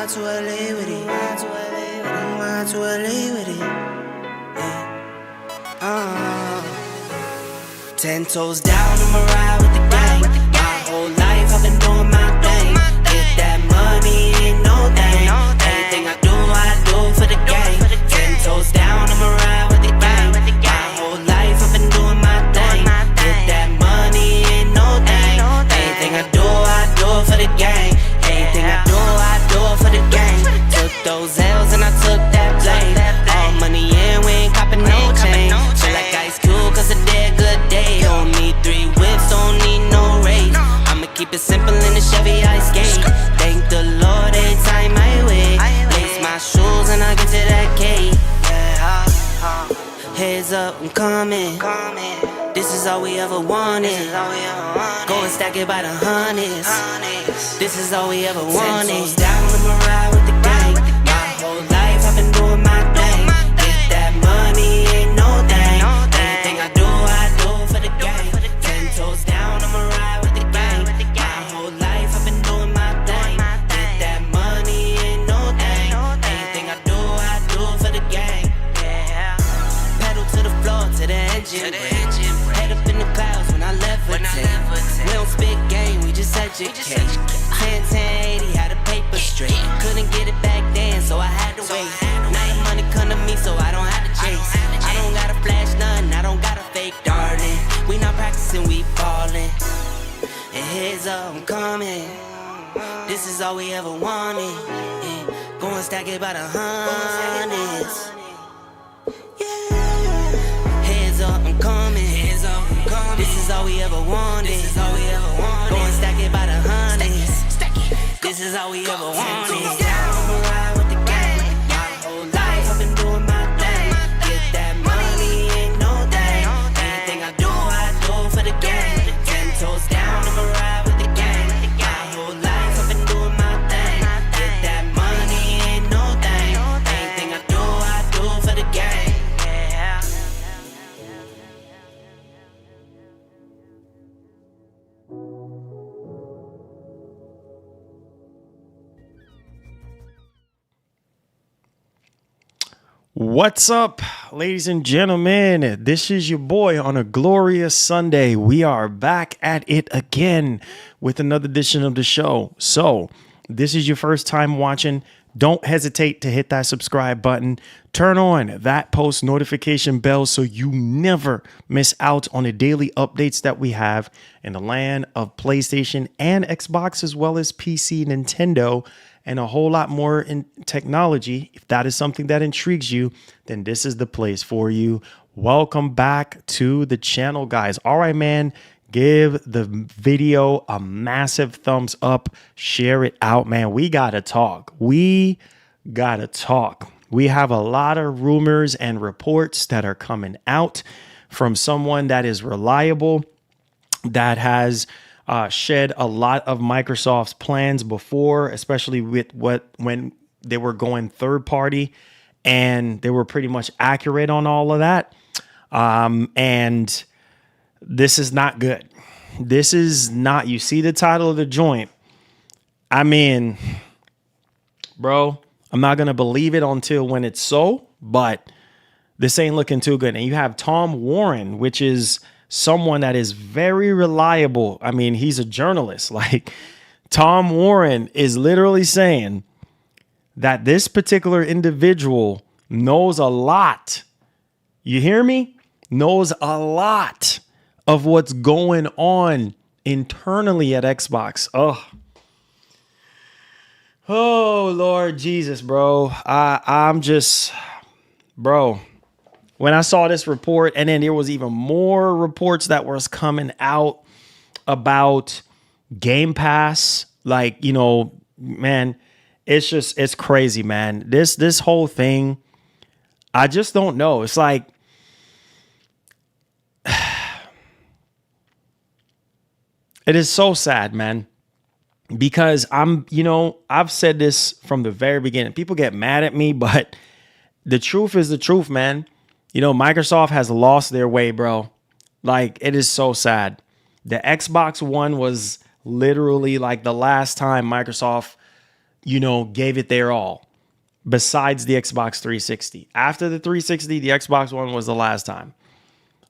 To LA with it. I'm to LA with it. Yeah. 10 toes down, I'ma ride with the gang. My whole life I've been doing my thing. Get that money, ain't no thing. Anything I do for the gang. 10 toes down, I'ma ride with the gang. My whole life I've been doing my thing. Get that money, ain't no thing. Anything I do for the gang. Anything I do for the gang. Took those L's and I took that blame. All money in, we ain't copping no chain. Feel like Ice Cube, cause a dead good day. Don't need 3 whips, don't need no race. I'ma keep it simple in the Chevy I skate. Thank the Lord every time I wait. Lace my shoes and I get to that cake. Heads up, I'm coming. This is all we ever wanted. Go and stack it by the hundreds. This is all we ever wanted. 10 toes down, I'ma ride with the gang. My whole life I've been doing my thing. Get that money, ain't no thing. Anything I do for the gang. 10 toes down, I'ma ride with the gang. My whole life I've been doing my thing. Get that money, ain't no thing. Anything I do for the gang. Pedal to the floor, to the engine. Head up in the clouds when I levitate. We don't spit game, we just educate. 10-10-80, had a paper straight. Couldn't get it back then, so I had to wait. Now the money come to me, so I don't have to chase. I don't gotta flash nothing, I don't gotta fake, darling. We not practicing, we ballin'. And heads up, I'm coming. This is all we ever wanted. Yeah. Go and stack it by the hundreds. Heads up, I'm coming. This is all we ever wanted. Go and stack it by the hundreds. This is all we ever wanted. I'ma ride with the gang. My whole life I've been doing my thing. Get that money, ain't no thing. What's up, ladies and gentlemen? This is your boy on a glorious Sunday. We are back at it again with another edition of the show. So, this is your first time watching. Don't hesitate to hit that subscribe button. Turn on that post notification bell so you never miss out on the daily updates that we have in the land of PlayStation and Xbox, as well as PC, Nintendo, and a whole lot more in technology. If that is something that intrigues you, then this is the place for you. Welcome back to the channel, guys. All right, man. Give the video a massive thumbs up. Share it out, man. We got to talk. We have a lot of rumors and reports that are coming out from someone that is reliable, that has shed a lot of Microsoft's plans before, especially with when they were going third party, and they were pretty much accurate on all of that. And this is not good. This is not, you see the title of the joint. I mean, bro, I'm not going to believe it until when it's so, but this ain't looking too good. And you have Tom Warren, which is someone that is very reliable. I mean, he's a journalist. Like, Tom Warren is literally saying that this particular individual knows a lot. You hear me? Knows a lot of what's going on internally at Xbox. Oh, Lord Jesus, bro. I'm just, bro. When I saw this report, and then there was even more reports that was coming out about Game Pass, like, you know, man, it's crazy, man. This whole thing, I just don't know. It's like, it is so sad, man, because I've said this from the very beginning. People get mad at me, but the truth is the truth, man. You know, Microsoft has lost their way, bro. Like, it is so sad. The Xbox One was literally like the last time Microsoft, gave it their all, besides the Xbox 360. After the 360, the Xbox One was the last time.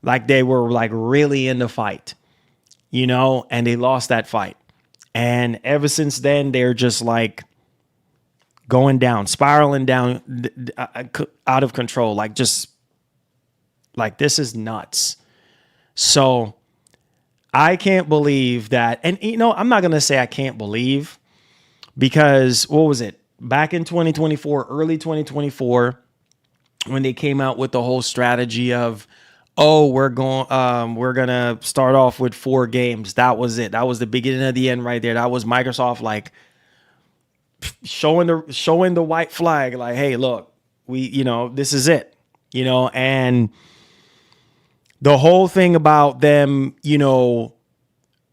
Like, they were like really in the fight, and they lost that fight. And ever since then, they're just like going down, spiraling down, out of control. Like, this is nuts. So I can't believe that. And, I'm not going to say I can't believe, because what was it? Back in 2024, early 2024, when they came out with the whole strategy of, we're going to start off with 4 games. That was it. That was the beginning of the end right there. That was Microsoft like showing the white flag, like, hey, look, this is it. And the whole thing about them,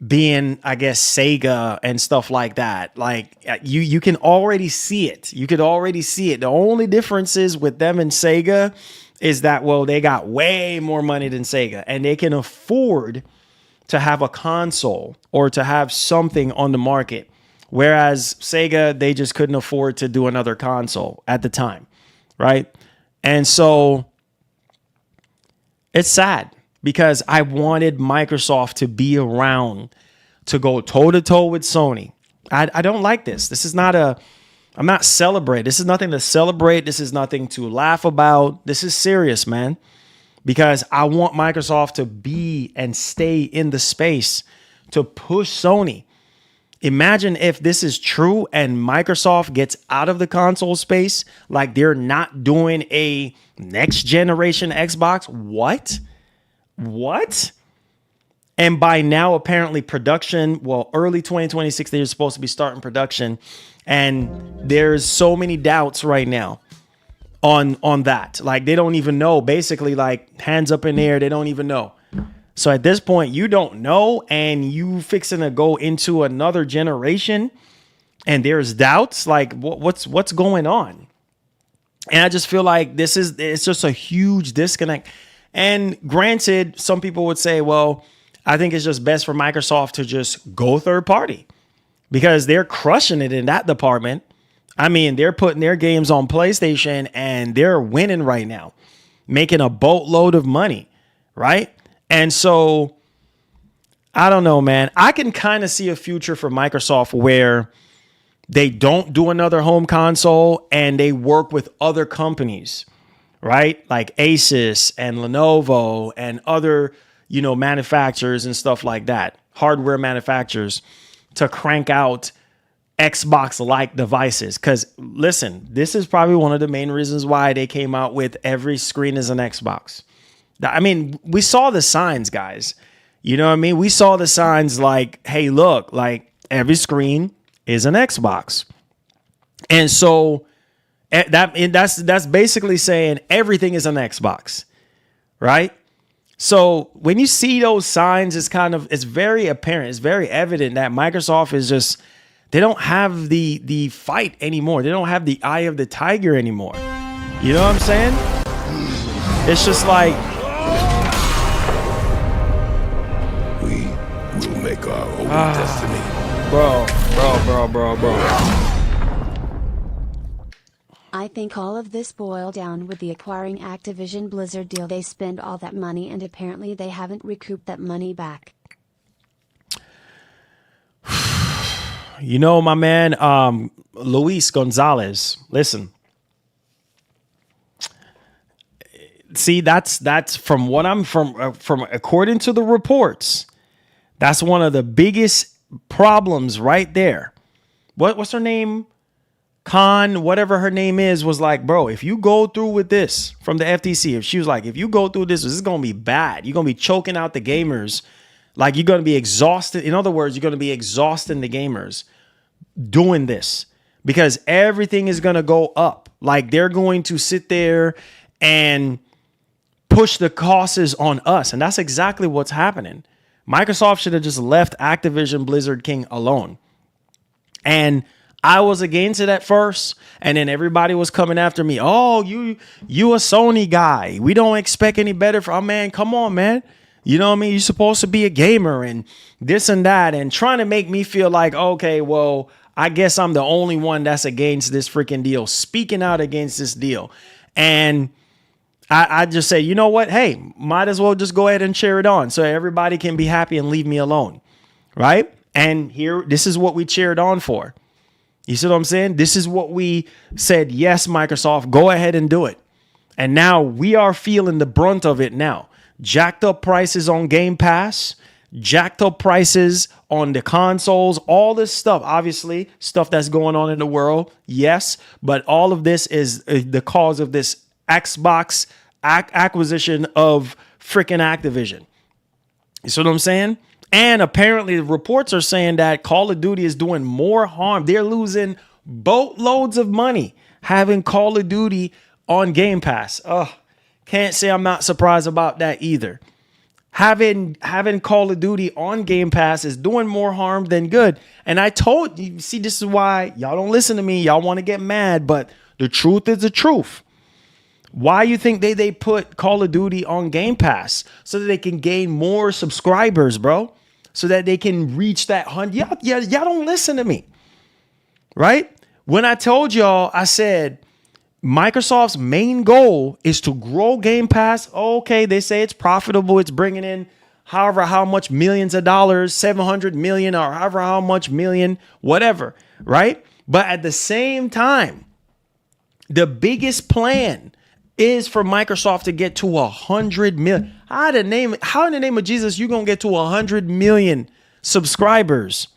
being, I guess, Sega and stuff like that, like, you can already see it. You could already see it. The only difference is with them and Sega is that, well, they got way more money than Sega, and they can afford to have a console or to have something on the market. Whereas Sega, they just couldn't afford to do another console at the time, right? And so it's sad, because I wanted Microsoft to be around to go toe-to-toe with Sony. I don't like this. This is not I'm not celebrating. This is nothing to celebrate. This is nothing to laugh about. This is serious, man, because I want Microsoft to be and stay in the space to push Sony. Imagine if this is true and Microsoft gets out of the console space, like they're not doing a next generation Xbox. What? And by now, apparently production, early 2026, they're supposed to be starting production. And there's so many doubts right now on that. Like, they don't even know, basically, like, hands up in the air. They don't even know. So at this point, you don't know, and you fixing to go into another generation, and there's doubts. Like, what's going on? And I just feel like it's just a huge disconnect. And granted, some people would say, well, I think it's just best for Microsoft to just go third party, because they're crushing it in that department. I mean, they're putting their games on PlayStation and they're winning right now, making a boatload of money, right? And so I don't know, man. I can kind of see a future for Microsoft where they don't do another home console and they work with other companies, right? Like Asus and Lenovo and other, manufacturers and stuff like that, hardware manufacturers, to crank out Xbox-like devices. Because listen, this is probably one of the main reasons why they came out with every screen as an Xbox. I mean, we saw the signs, guys. You know what I mean? We saw the signs like, hey, look, like every screen is an Xbox. And so that's basically saying everything is an Xbox, right? So when you see those signs, it's very apparent. It's very evident that Microsoft is just, they don't have the fight anymore. They don't have the eye of the tiger anymore. You know what I'm saying? It's just like, we will make our own destiny. Bro. I think all of this boiled down with the acquiring Activision Blizzard deal. They spent all that money and apparently they haven't recouped that money back. My man, Luis Gonzalez, listen. See, that's from what I'm from according to the reports. That's one of the biggest problems right there. What's her name? Khan, whatever her name is, was like, bro, if you go through with this from the FTC, if she was like, if you go through this is going to be bad. You're going to be choking out the gamers. Like, you're going to be exhausted. In other words, you're going to be exhausting the gamers doing this because everything is going to go up. Like, they're going to sit there and push the costs on us. And that's exactly what's happening. Microsoft should have just left Activision Blizzard King alone. And I was against it at first, and then everybody was coming after me. Oh, you a Sony guy. We don't expect any better from, man, come on, man. You know what I mean? You're supposed to be a gamer and this and that, and trying to make me feel like, okay, well, I guess I'm the only one that's against this freaking deal, speaking out against this deal. And I just say, you know what? Hey, might as well just go ahead and cheer it on so everybody can be happy and leave me alone, right? And here, this is what we cheered on for. You see what I'm saying? This is what we said, yes, Microsoft, go ahead and do it. And now we are feeling the brunt of it now. Jacked up prices on Game Pass, jacked up prices on the consoles, all this stuff, obviously, stuff that's going on in the world, yes. But all of this is the cause of this Xbox acquisition of freaking Activision. You see what I'm saying? And apparently the reports are saying that Call of Duty is doing more harm. They're losing boatloads of money having Call of Duty on Game Pass. Can't say I'm not surprised about that either. Having Call of Duty on Game Pass is doing more harm than good. And I told you, see, this is why y'all don't listen to me. Y'all want to get mad, but the truth is the truth. Why you think they put Call of Duty on Game Pass? So that they can gain more subscribers, bro. So that they can reach that 100. Y'all don't listen to me. Right? When I told y'all, I said Microsoft's main goal is to grow Game Pass. Okay, they say it's profitable. It's bringing in however how much millions of dollars, 700 million or however how much million, whatever. Right? But at the same time, the biggest plan is for Microsoft to get to 100 million. How in the name of Jesus you gonna get to 100 million subscribers,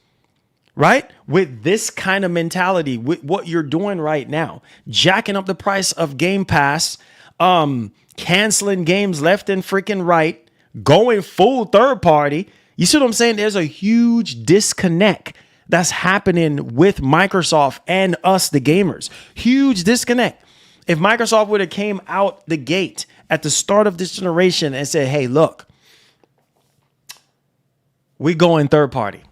right? With this kind of mentality, with what you're doing right now, jacking up the price of Game Pass, canceling games left and freaking right, going full third party. You see what I'm saying? There's a huge disconnect that's happening with Microsoft and us, the gamers. Huge disconnect. If Microsoft would have came out the gate at the start of this generation and said, hey, look, we going third party.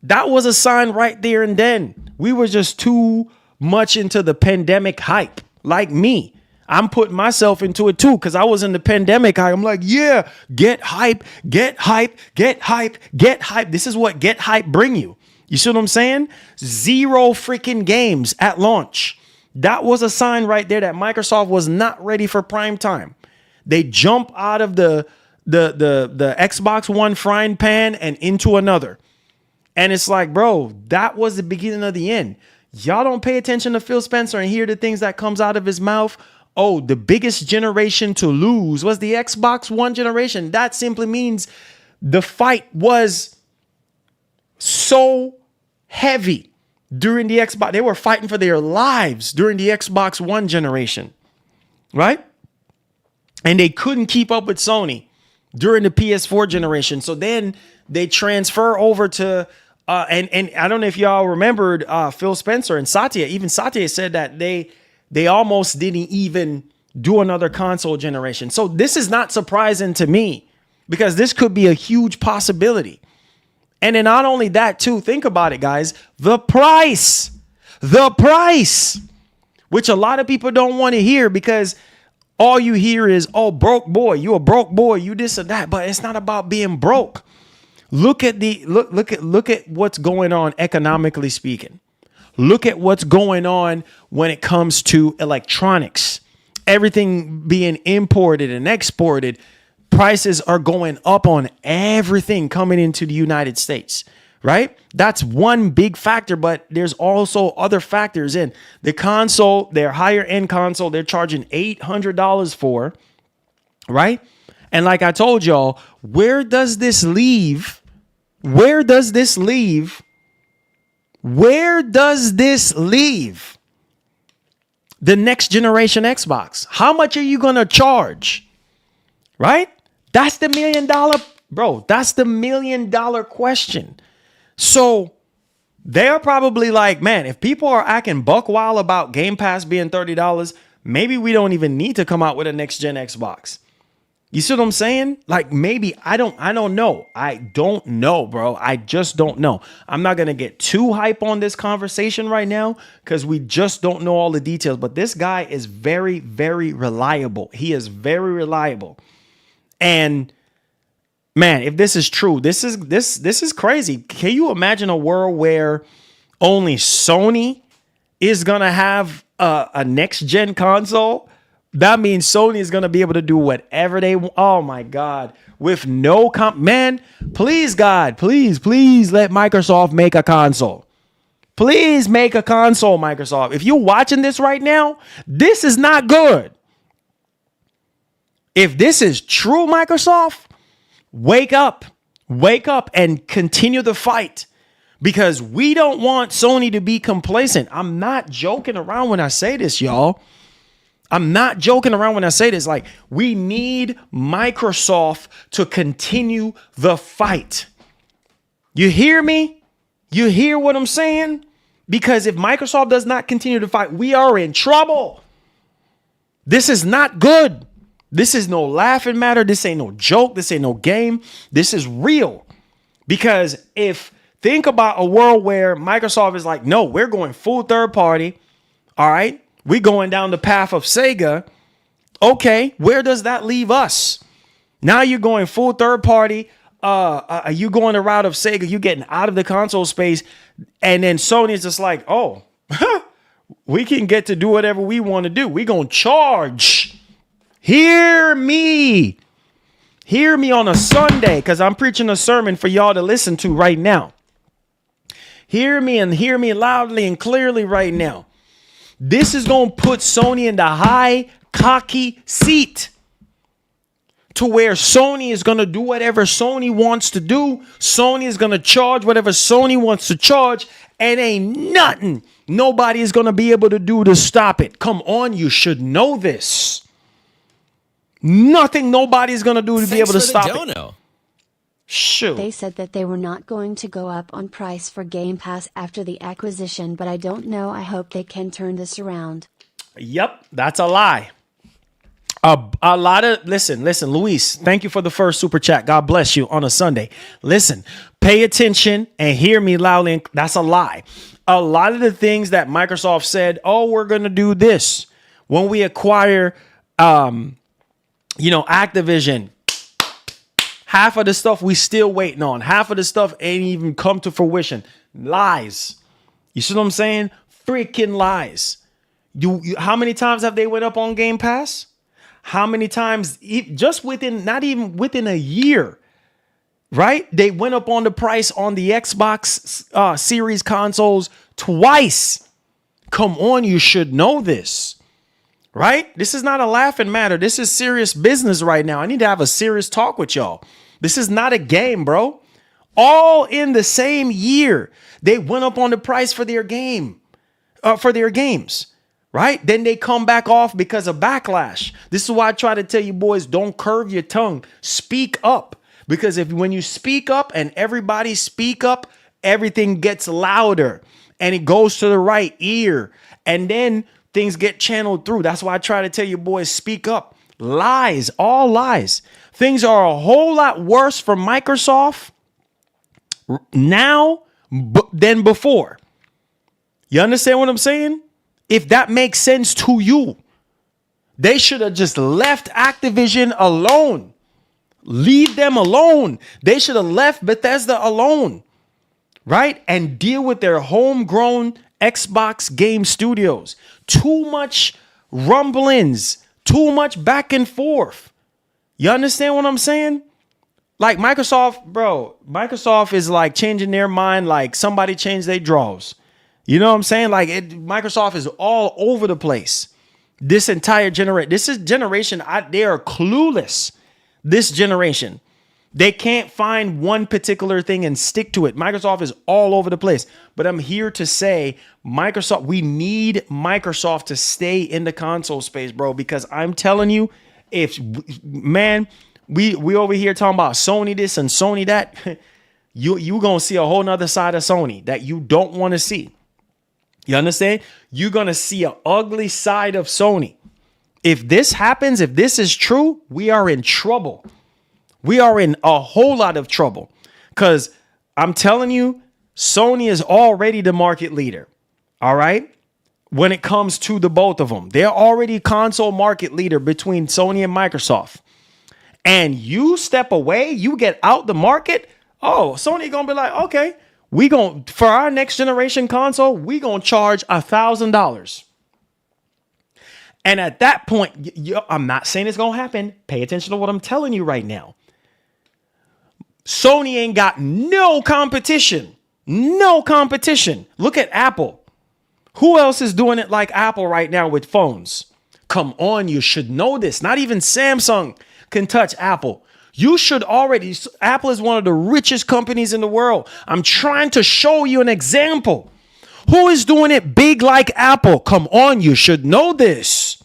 That was a sign right there and then. We were just too much into the pandemic hype. Like me, I'm putting myself into it too because I was in the pandemic hype. I'm like, yeah, get hype, get hype, get hype, get hype. This is what get hype bring you. You see what I'm saying? 0 freaking games at launch. That was a sign right there that Microsoft was not ready for prime time. They jump out of the Xbox One frying pan and into another. And it's like, bro, that was the beginning of the end. Y'all don't pay attention to Phil Spencer and hear the things that comes out of his mouth. Oh, the biggest generation to lose was the Xbox One generation. That simply means the fight was so heavy during the Xbox. They were fighting for their lives during the Xbox One generation, right? And they couldn't keep up with Sony during the PS4 generation. So then they transfer over to, and I don't know if y'all remembered Phil Spencer and Satya. Even Satya said that they almost didn't even do another console generation. So this is not surprising to me because this could be a huge possibility. And then not only that too, think about it, guys, the price, which a lot of people don't want to hear because all you hear is, oh, broke boy, you a broke boy, you this or that. But it's not about being broke. Look at what's going on economically speaking. Look at what's going on when it comes to electronics. Everything being imported and exported. Prices are going up on everything coming into the United States, right? That's one big factor, but there's also other factors in the console, their higher end console, they're charging $800 for, right? And like I told y'all, where does this leave? Where does this leave the next generation Xbox? How much are you going to charge? Right? That's the $1 million, bro. That's the $1 million question. So they're probably like, man, if people are acting buck wild about Game Pass being $30, maybe we don't even need to come out with a next gen Xbox. You see what I'm saying? Like maybe I don't know. I don't know, bro. I just don't know. I'm not going to get too hype on this conversation right now because we just don't know all the details. But this guy is very, very reliable. He is very reliable. And man, if this is true, this is crazy. Can you imagine a world where only Sony is going to have a next gen console? That means Sony is going to be able to do whatever they want. Oh my God. With no man, please God, please let Microsoft make a console. Please make a console, Microsoft. If you're watching this right now, this is not good. If this is true, Microsoft, wake up and continue the fight because we don't want Sony to be complacent. I'm not joking around when I say this, y'all. I'm not joking around when I say this. Like, we need Microsoft to continue the fight. You hear me? You hear what I'm saying? Because if Microsoft does not continue to fight, we are in trouble. This is not good. This is no laughing matter. This ain't no joke. This ain't no game. This is real. Because think about a world where Microsoft is like, no, we're going full third party. All right. We're going down the path of Sega. Okay. Where does that leave us? Now you're going full third party. Are you going the route of Sega? You getting out of the console space. And then Sony is just like, oh, we can get to do whatever we want to do. We're going to charge. Hear me on a Sunday because I'm preaching a sermon for y'all to listen to right now. Hear me and hear me loudly and clearly right now. This is going to put Sony in the high, cocky seat to where Sony is going to do whatever Sony wants to do. Sony is going to charge whatever Sony wants to charge. And ain't nothing nobody is going to be able to do to stop it. Come on, you should know this. Nothing nobody's going to do to be able to stop it. Shoot. They said that they were not going to go up on price for Game Pass after the acquisition, but I don't know. I hope they can turn this around. Yep, that's a lie. A lot of listen, Luis, thank you for the first super chat. God bless you on a Sunday. Listen, pay attention and hear me loudly. That's a lie. A lot of the things that Microsoft said, oh, we're going to do this when we acquire Activision. Half of the stuff we still waiting on. Half of the stuff ain't even come to fruition. Lies. You see what I'm saying? Freaking lies. How many times have they went up on Game Pass? How many times, just not even within a year, right? They went up on the price on the Xbox Series consoles twice. Come on, you should know this, right? This is not a laughing matter. This is serious business right now. I need to have a serious talk with y'all. This is not a game, bro. All in the same year, they went up on the price for their games, right? Then they come back off because of backlash. This is why I try to tell you boys, don't curve your tongue. Speak up. Because when you speak up and everybody speak up, everything gets louder and it goes to the right ear. And then things get channeled through. That's why I try to tell you boys, speak up. Lies, all lies. Things are a whole lot worse for Microsoft now than before. You understand what I'm saying? If that makes sense to you, they should have just left Activision alone. Leave them alone. They should have left Bethesda alone, right? And deal with their homegrown Xbox game studios. Too much rumblings, too much back and forth. You understand what I'm saying? Like Microsoft is like changing their mind like somebody changed their drawers. You know what I'm saying? Like Microsoft is all over the place. This entire generation, they are clueless. This generation, they can't find one particular thing and stick to it. Microsoft is all over the place. But I'm here to say we need Microsoft to stay in the console space, bro, because I'm telling you, we over here talking about Sony this and Sony that, you gonna see a whole nother side of Sony that you don't want to see. You understand? You're gonna see an ugly side of Sony. If this happens, if this is true, we are in trouble. We are in a whole lot of trouble. Because I'm telling you, Sony is already the market leader. All right? When it comes to the both of them, they're already console market leader between Sony and Microsoft. And you step away, you get out the market. Oh, Sony gonna be like, okay, for our next generation console, we gonna charge $1,000. And at that point, I'm not saying it's gonna happen. Pay attention to what I'm telling you right now. Sony ain't got no competition. No competition. Look at Apple. Who else is doing it like Apple right now with phones? Come on, you should know this. Not even Samsung can touch Apple. Apple is one of the richest companies in the world. I'm trying to show you an example. Who is doing it big like Apple? Come on, you should know this.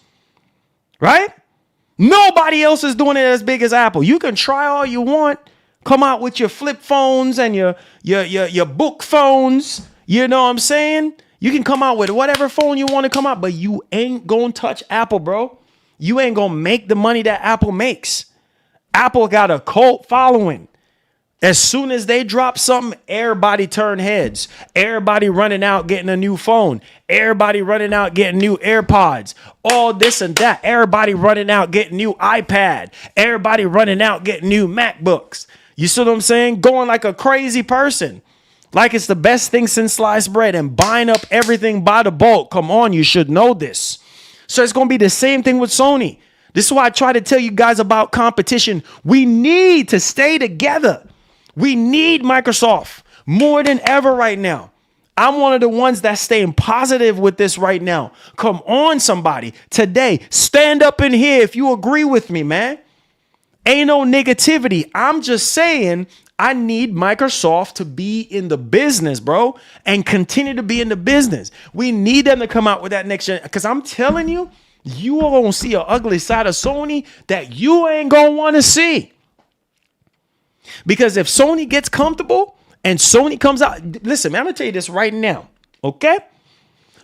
Right? Nobody else is doing it as big as Apple. You can try all you want. Come out with your flip phones and your book phones. You know what I'm saying? You can come out with whatever phone you want to come out, but you ain't gonna touch Apple, bro. You ain't gonna make the money that Apple makes. Apple got a cult following. As soon as they drop something, everybody turn heads. Everybody running out getting a new phone. Everybody running out getting new AirPods. All this and that. Everybody running out getting new iPad. Everybody running out getting new MacBooks. You see what I'm saying? Going like a crazy person. Like it's the best thing since sliced bread and buying up everything by the bulk. Come on, you should know this. So it's going to be the same thing with Sony. This is why I try to tell you guys about competition. We need to stay together. We need Microsoft more than ever right now. I'm one of the ones that's staying positive with this right now. Come on, somebody. Today, stand up in here if you agree with me, man. Ain't no negativity. I'm just saying I need Microsoft to be in the business, bro, and continue to be in the business. We need them to come out with that next gen. Because I'm telling you, you are going to see an ugly side of Sony that you ain't going to want to see. Because if Sony gets comfortable and Sony comes out, listen, man, I'm going to tell you this right now, okay?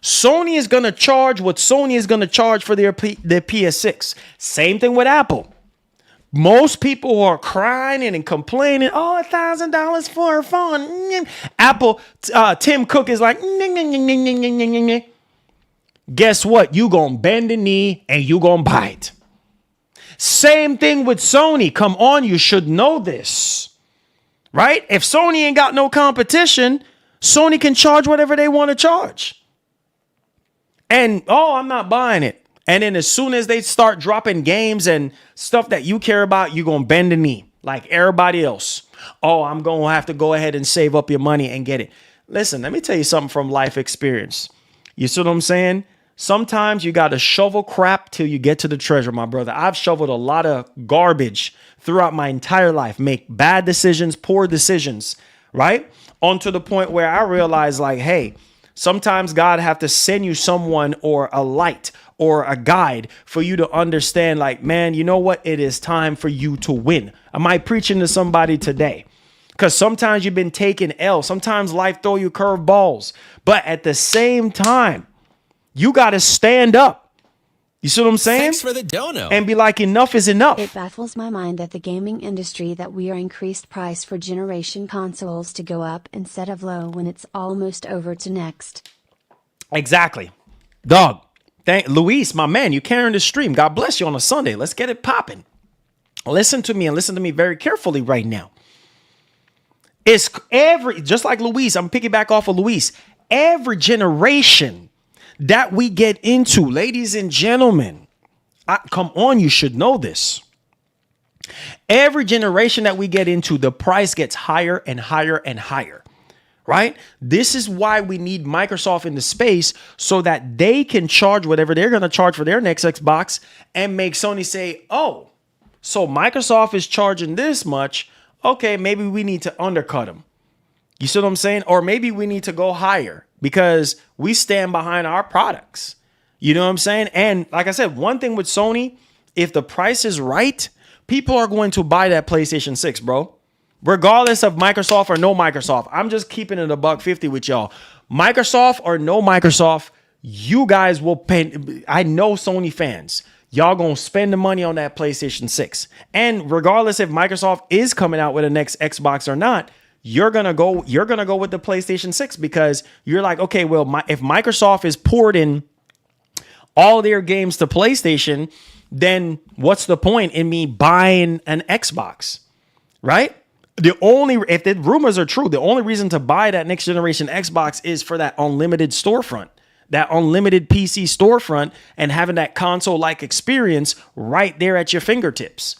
Sony is going to charge what Sony is going to charge for their PS6. Same thing with Apple. Most people who are crying and complaining, oh, $1,000 for a phone. Apple, Tim Cook is like, guess what? You going to bend the knee and you going to buy it. Same thing with Sony. Come on, you should know this, right? If Sony ain't got no competition, Sony can charge whatever they want to charge. And, oh, I'm not buying it. And then as soon as they start dropping games and stuff that you care about, you're going to bend the knee like everybody else. Oh, I'm going to have to go ahead and save up your money and get it. Listen, let me tell you something from life experience. You see what I'm saying? Sometimes you got to shovel crap till you get to the treasure, my brother. I've shoveled a lot of garbage throughout my entire life, make bad decisions, poor decisions, right? On to the point where I realize like, hey, sometimes God have to send you someone or a light or a guide for you to understand like, man, you know what? It is time for you to win. Am I preaching to somebody today? Because sometimes you've been taking L. Sometimes life throw you curveballs. But at the same time, you got to stand up. You see what I'm saying? Thanks for the dono. And be like, enough is enough. It baffles my mind that the gaming industry that we are increased price for generation consoles to go up instead of low when it's almost over to next. Exactly. Dog. Thank Luis, my man, you carrying the stream. God bless you on a Sunday. Let's get it popping. Listen to me and listen to me very carefully right now. It's just like Luis, I'm piggyback off of Luis. Every generation that we get into, ladies and gentlemen, come on, you should know this. Every generation that we get into, the price gets higher and higher and higher, right? This is why we need Microsoft in the space so that they can charge whatever they're going to charge for their next Xbox and make Sony say, oh, so Microsoft is charging this much. Okay, maybe we need to undercut them. You see what I'm saying? Or maybe we need to go higher because we stand behind our products. You know what I'm saying? And like I said, one thing with Sony, if the price is right, people are going to buy that PlayStation 6, bro. Regardless of Microsoft or no Microsoft. I'm just keeping it $150 with y'all. Microsoft or no Microsoft, you guys will pay. I know Sony fans. Y'all gonna spend the money on that PlayStation 6. And regardless if Microsoft is coming out with a next Xbox or not, you're gonna go with the PlayStation 6 because you're like, okay, well, if Microsoft is porting all their games to PlayStation, then what's the point in me buying an Xbox? Right? If the rumors are true, the only reason to buy that next generation Xbox is for that unlimited storefront. That unlimited PC storefront and having that console-like experience right there at your fingertips,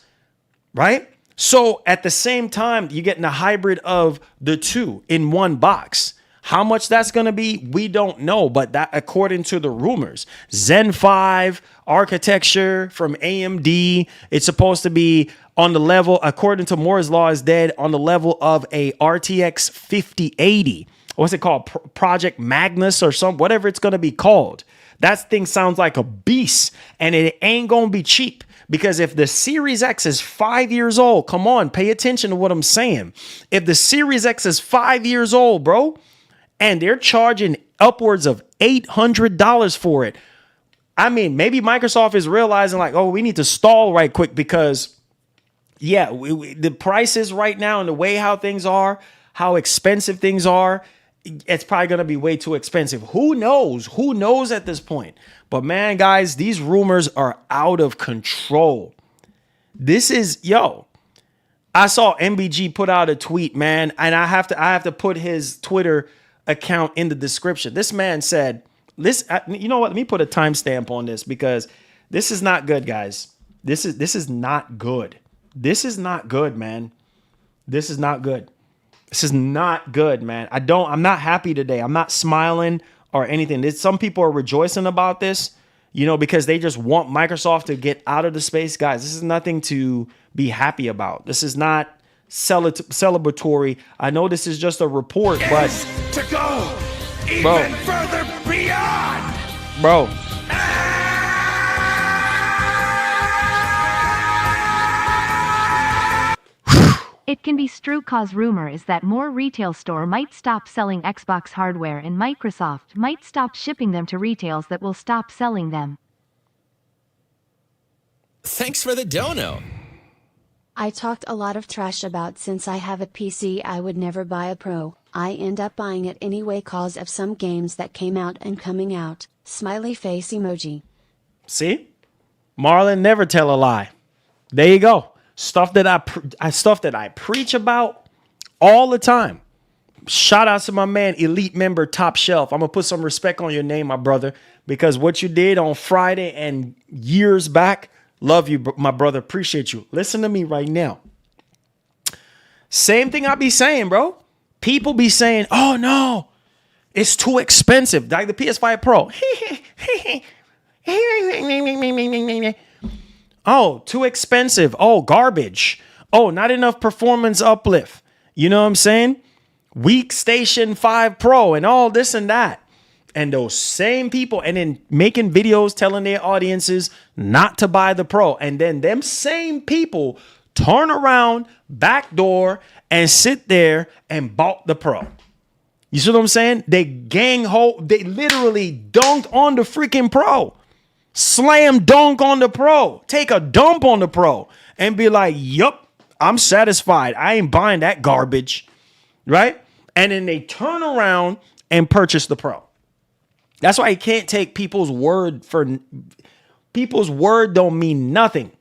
right? So at the same time, you're getting a hybrid of the two in one box. How much that's going to be, we don't know, but that according to the rumors, Zen 5 architecture from AMD, it's supposed to be on the level, according to Moore's Law is dead, on the level of a RTX 5080. What's it called? Project Magnus or whatever it's going to be called. That thing sounds like a beast and it ain't going to be cheap because if the Series X is 5 years old, come on, pay attention to what I'm saying. If the Series X is 5 years old, bro, and they're charging upwards of $800 for it. I mean, maybe Microsoft is realizing like, oh, we need to stall right quick because yeah, the prices right now and the way how things are, how expensive things are, it's probably going to be way too expensive. Who knows? Who knows at this point? But man, guys, these rumors are out of control. This is, I saw MBG put out a tweet, man, and I have to put his Twitter account in the description. This man said, you know what? Let me put a timestamp on this because this is not good, guys. This is not good. This is not good, man. This is not good. This is not good, man. I'm not happy today. I'm not smiling or anything. Some people are rejoicing about this, because they just want Microsoft to get out of the space. Guys, this is nothing to be happy about. This is not celebratory. I know this is just a report, but to go even further beyond. Bro. It can be true cause rumor is that more retail store might stop selling Xbox hardware and Microsoft might stop shipping them to retails that will stop selling them. Thanks for the dono. I talked a lot of trash about since I have a PC I would never buy a Pro. I end up buying it anyway cause of some games that came out and coming out. Smiley face emoji. See? Marlon never tell a lie. There you go. Stuff that I preach about all the time. Shout out to my man, Elite Member Top Shelf. I'm going to put some respect on your name, my brother, because what you did on Friday and years back, love you, my brother. Appreciate you. Listen to me right now. Same thing I be saying, bro. People be saying, oh, no, it's too expensive. Like the PS5 Pro. Oh, too expensive. Oh, garbage. Oh, not enough performance uplift. You know what I'm saying? Weak Station 5 Pro and all this and that. And those same people, and then making videos telling their audiences not to buy the Pro. And then them same people turn around, backdoor, and sit there and bought the Pro. You see what I'm saying? They they literally dunked on the freaking Pro. Slam dunk on the Pro. Take a dump on the Pro. And be like, yup, I'm satisfied. I ain't buying that garbage. Right? And then they turn around and purchase the Pro. That's why you can't take people's word don't mean nothing.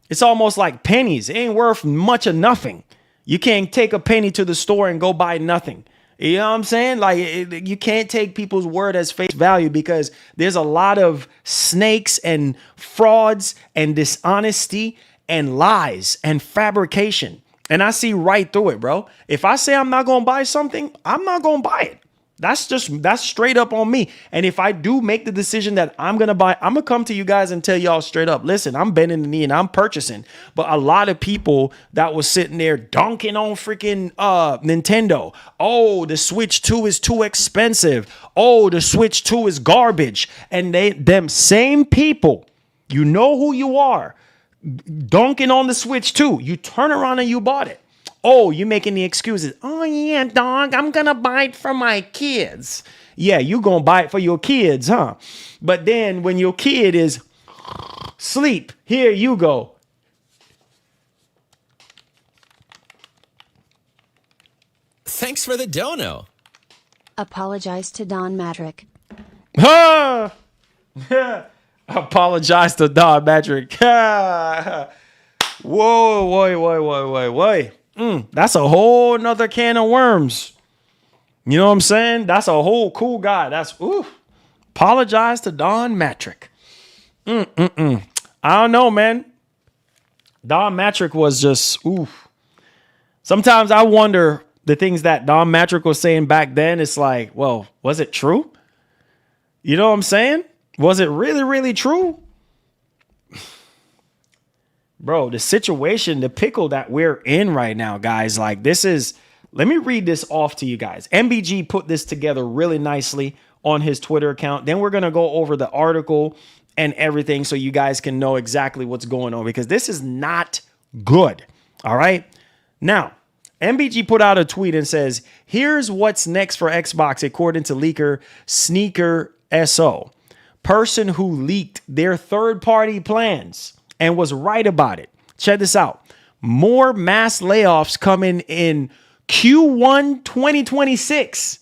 It's almost like pennies. It ain't worth much of nothing. You can't take a penny to the store and go buy nothing. You know what I'm saying? Like you can't take people's word as face value because there's a lot of snakes and frauds and dishonesty and lies and fabrication. And I see right through it, bro. If I say I'm not going to buy something, I'm not going to buy it. That's straight up on me. And if I do make the decision that I'm going to buy, I'm going to come to you guys and tell y'all straight up, listen, I'm bending the knee and I'm purchasing. But a lot of people that was sitting there dunking on freaking Nintendo. Oh, the Switch 2 is too expensive. Oh, the Switch 2 is garbage. And them same people, you know who you are, dunking on the Switch 2. You turn around and you bought it. Oh, you're making the excuses. Oh, yeah, dog, I'm going to buy it for my kids. Yeah, you going to buy it for your kids, huh? But then when your kid is sleep, here you go. Thanks for the dono. Apologize to Don Matrick. Huh? Apologize to Don Matrick. Whoa. That's a whole nother can of worms. You know what I'm saying? That's a whole cool guy. Apologize to Don Matrick. I don't know, man. Don Matrick was just, Sometimes I wonder the things that Don Matrick was saying back then. It's like, well, was it true? You know what I'm saying? Was it really, really true? Bro, the situation, the pickle that we're in right now, guys, like let me read this off to you guys. MBG put this together really nicely on his Twitter account. Then we're going to go over the article and everything so you guys can know exactly what's going on because this is not good. All right. Now, MBG put out a tweet and says, here's what's next for Xbox, according to leaker Sneaker SO, person who leaked their third-party plans and was right about it. Check this out. More mass layoffs coming in Q1 2026.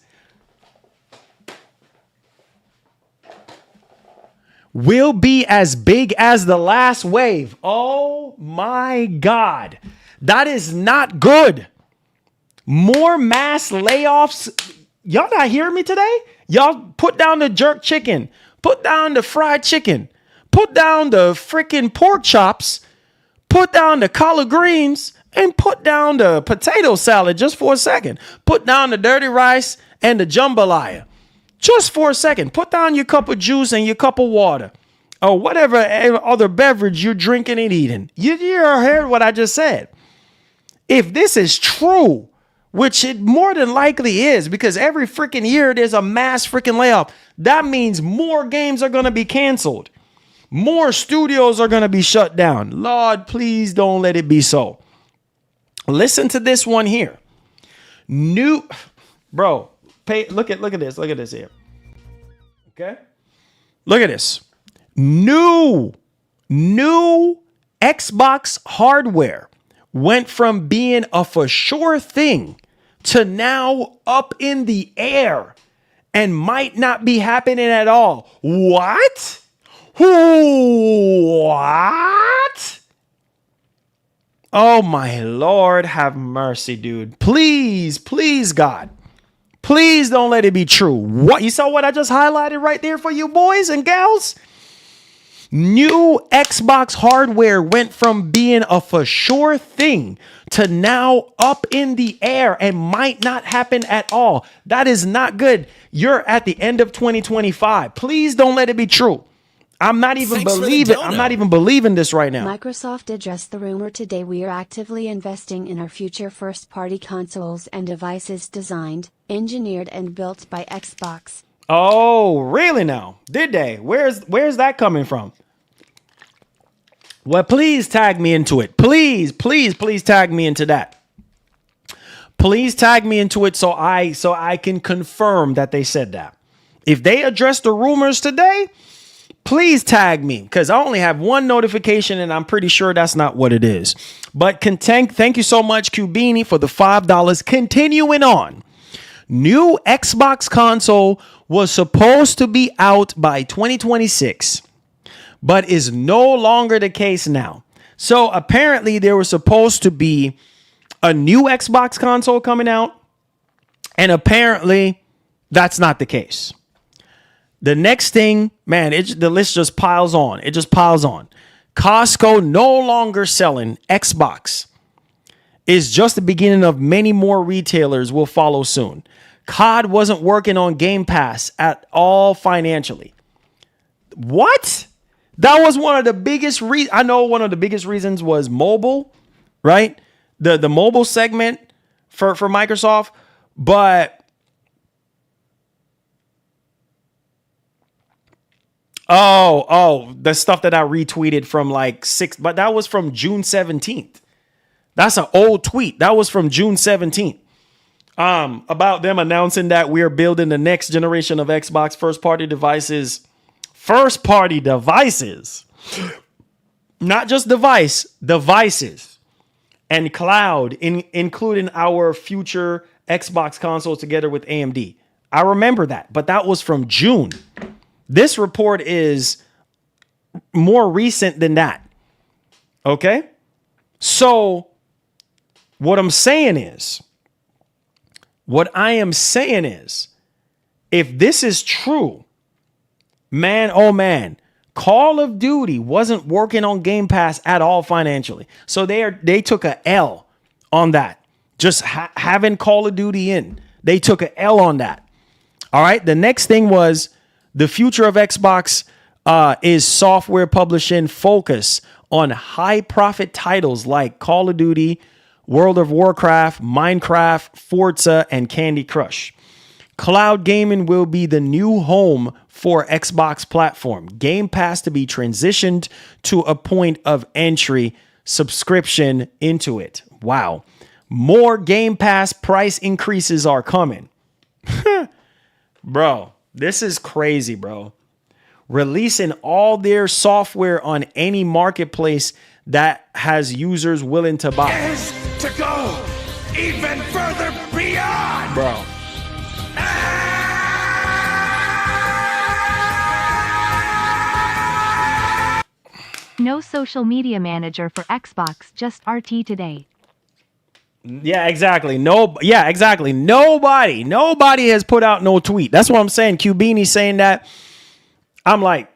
Will be as big as the last wave. Oh my God. That is not good. More mass layoffs. Y'all not hearing me today? Y'all put down the jerk chicken. Put down the fried chicken. Put down the freaking pork chops, put down the collard greens, and put down the potato salad just for a second. Put down the dirty rice and the jambalaya just for a second. Put down your cup of juice and your cup of water or whatever other beverage you're drinking and eating. You heard what I just said. If this is true, which it more than likely is because every freaking year there's a mass freaking layoff, that means more games are going to be canceled. More studios are going to be shut down. Lord, please don't let it be so. Listen to this one here. Look at this. Look at this here. Okay? Look at this. New Xbox hardware went from being a for sure thing to now up in the air and might not be happening at all. What? What? Oh my Lord, have mercy, dude. Please, God. Please don't let it be true. What you saw what I just highlighted right there for you boys and gals? New Xbox hardware went from being a for sure thing to now up in the air and might not happen at all. That is not good. You're at the end of 2025. Please don't let it be true. I'm not even believing this right now. Microsoft addressed the rumor today. We are actively investing in our future first-party consoles and devices designed, engineered, and built by Xbox. Oh, really now? Did they? Where's that coming from? Well, please tag me into it. Please tag me into that. Please tag me into it so I can confirm that they said that. If they address the rumors today, please tag me, because I only have one notification and I'm pretty sure that's not what it is. But thank you so much, Cubini, for the $5. Continuing on. New Xbox console was supposed to be out by 2026, but is no longer the case now. So apparently there was supposed to be a new Xbox console coming out, and apparently that's not the case. The next thing, man, the list just piles on. It just piles on. Costco no longer selling Xbox. Is just the beginning of many more retailers will follow soon. COD wasn't working on Game Pass at all financially. What? That was one of the biggest reasons. I know one of the biggest reasons was mobile, right? The mobile segment for Microsoft, but the stuff that I retweeted from but that was from June 17th. That's an old tweet. That was from June 17th. About them announcing that we're building the next generation of Xbox first-party devices. First-party devices. Not just devices. And cloud, including our future Xbox consoles together with AMD. I remember that, but that was from June. This report is more recent than that. Okay? So, what I am saying is, if this is true, man, oh man, Call of Duty wasn't working on Game Pass at all financially. So they took a L on that. Just having Call of Duty in. They took a L on that. All right. The next thing was the future of Xbox is software publishing focus on high profit titles like Call of Duty, World of Warcraft, Minecraft, Forza, and Candy Crush. Cloud gaming will be the new home for Xbox platform. Game Pass to be transitioned to a point of entry subscription into it. Wow. More Game Pass price increases are coming. Bro, this is crazy, bro. Releasing all their software on any marketplace that has users willing to buy. Is to go even further beyond. Bro. No social media manager for Xbox, just RT today. Yeah, exactly. Exactly. Nobody has put out no tweet. That's what I'm saying. Cubini saying that. I'm like,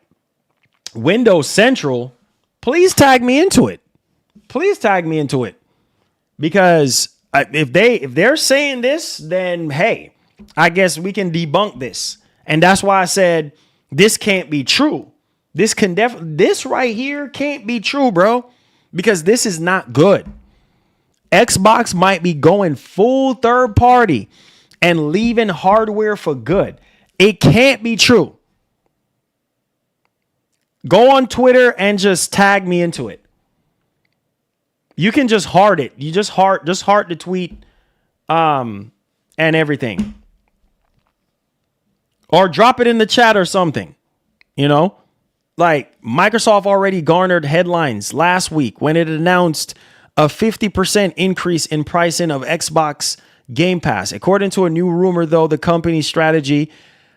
Windows Central, please tag me into it. Because if they're saying this, then hey, I guess we can debunk this. And that's why I said this can't be true. This right here can't be true, bro, because this is not good. Xbox might be going full third party and leaving hardware for good. It can't be true. Go on Twitter and just tag me into it. You can just heart it. You just heart the tweet and everything. Or drop it in the chat or something. You know? Like Microsoft already garnered headlines last week when it announced a 50% increase in pricing of Xbox Game Pass. According to a new rumor, though, the company's strategy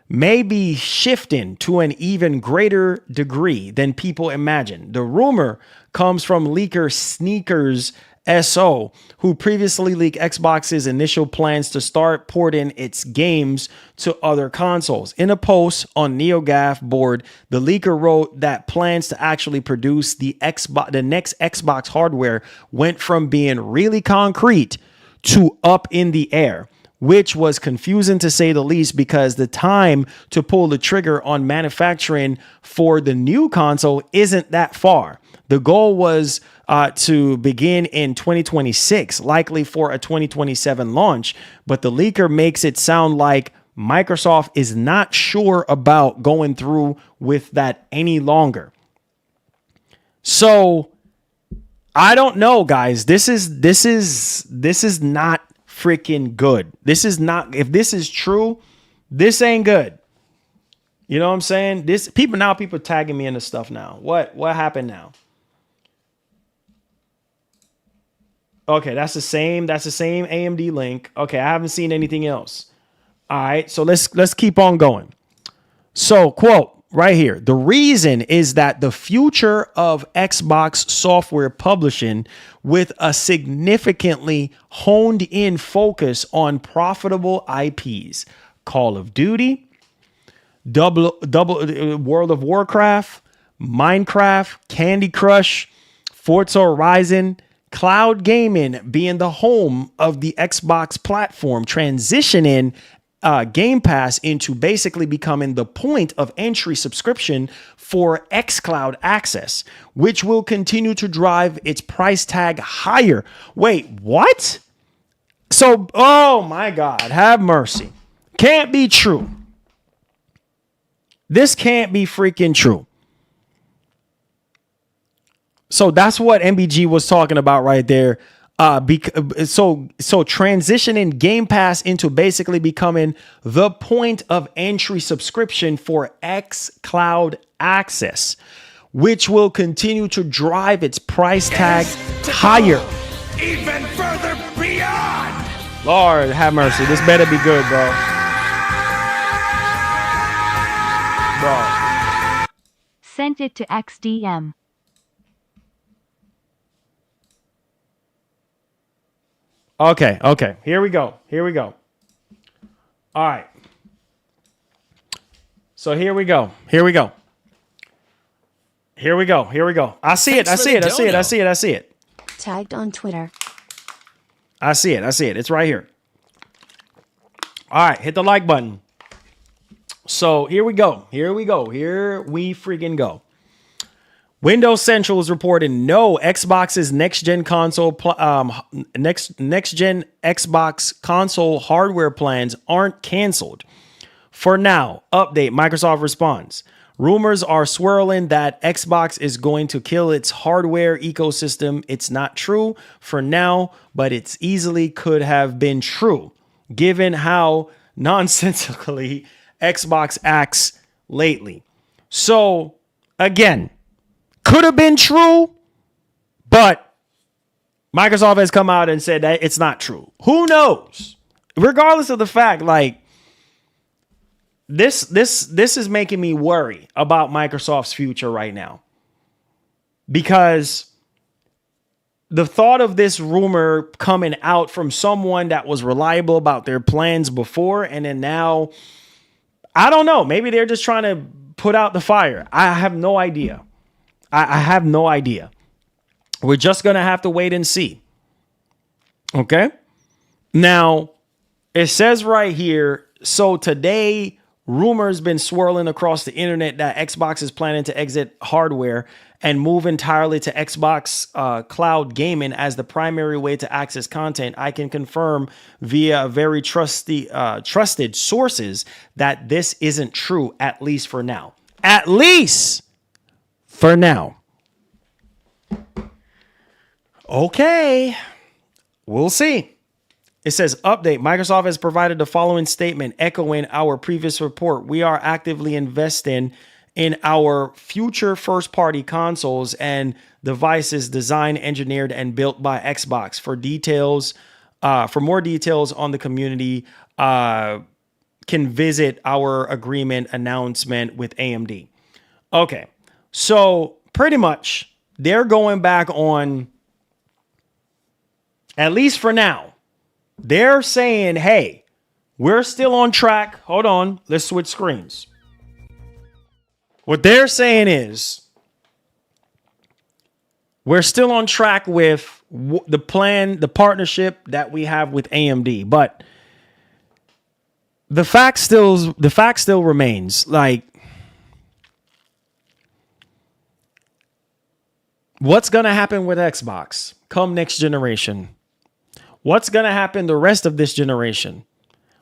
may be shifting to an even greater degree than people imagine. The rumor comes from leaker Sneakers SO, who previously leaked Xbox's initial plans to start porting its games to other consoles. In a post on NeoGAF board, the leaker wrote that plans to actually produce the next Xbox hardware went from being really concrete to up in the air, which was confusing to say the least because the time to pull the trigger on manufacturing for the new console isn't that far. The goal was to begin in 2026, likely for a 2027 launch, but the leaker makes it sound like Microsoft is not sure about going through with that any longer. So I don't know, guys. This is not freaking good. This is not, if this is true, this ain't good. You know what I'm saying? People tagging me into stuff now. What happened now? Okay, that's the same AMD link. Okay, I haven't seen anything else. All right, so let's keep on going. So, quote right here, the reason is that the future of Xbox software publishing with a significantly honed in focus on profitable IPs, Call of Duty, World of Warcraft, Minecraft, Candy Crush, Forza Horizon, cloud gaming being the home of the Xbox platform, transitioning Game Pass into basically becoming the point of entry subscription for xCloud access, which will continue to drive its price tag higher. Wait, what? So, oh my God, have mercy. Can't be true. This can't be freaking true. So that's what MBG was talking about right there. So transitioning Game Pass into basically becoming the point of entry subscription for xCloud access, which will continue to drive its price tag higher. Even further beyond. Lord have mercy. This better be good, bro. Bro. Sent it to XDM. Okay. Here we go. All right. So here we go. I see it. Tagged on Twitter. I see it. It's right here. All right. Hit the like button. So here we go. Here we freaking go. Windows Central is reporting no, Xbox's next-gen Xbox console hardware plans aren't canceled. For now, update, Microsoft responds. Rumors are swirling that Xbox is going to kill its hardware ecosystem. It's not true for now, but it's easily could have been true, given how nonsensically Xbox acts lately. So, again, could have been true, but Microsoft has come out and said that it's not true. Who knows? Regardless of the fact, like this is making me worry about Microsoft's future right now. Because the thought of this rumor coming out from someone that was reliable about their plans before, and then now, I don't know, maybe they're just trying to put out the fire. I have no idea. I have no idea. We're just going to have to wait and see. Okay? Now, it says right here, so today, rumors been swirling across the internet that Xbox is planning to exit hardware and move entirely to Xbox cloud gaming as the primary way to access content. I can confirm via very trusted sources that this isn't true, at least for now. At least for now. Okay. We'll see. It says, update, Microsoft has provided the following statement echoing our previous report. We are actively investing in our future first-party consoles and devices designed, engineered, and built by Xbox. For more details on the community, can visit our agreement announcement with AMD. Okay. So pretty much they're going back on at least for now, they're saying, hey, we're still on track. Hold on. Let's switch screens. What they're saying is we're still on track with the plan, the partnership that we have with AMD. But the fact still remains, like, what's going to happen with Xbox come next generation? What's going to happen the rest of this generation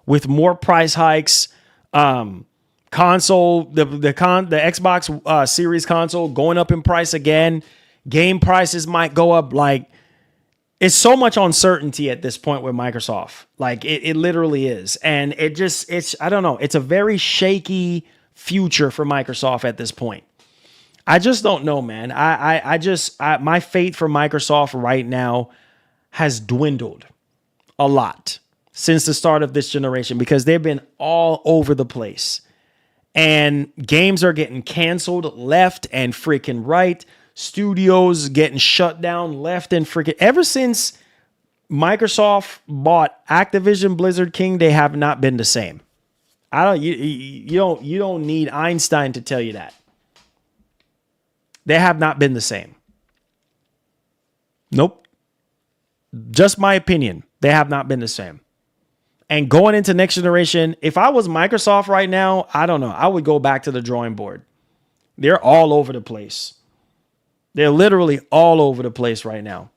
with more price hikes, console, the Xbox Series console going up in price again, game prices might go up. Like, it's so much uncertainty at this point with Microsoft. Like, it literally is. And it's I don't know. It's a very shaky future for Microsoft at this point. I just don't know, man. My faith for Microsoft right now has dwindled a lot since the start of this generation because they've been all over the place. And games are getting canceled left and freaking right. Studios getting shut down left and freaking. Ever since Microsoft bought Activision Blizzard King, they have not been the same. You don't need Einstein to tell you that. They have not been the same. Nope. Just my opinion. They have not been the same. And going into next generation, if I was Microsoft right now, I don't know. I would go back to the drawing board. They're all over the place. They're literally all over the place right now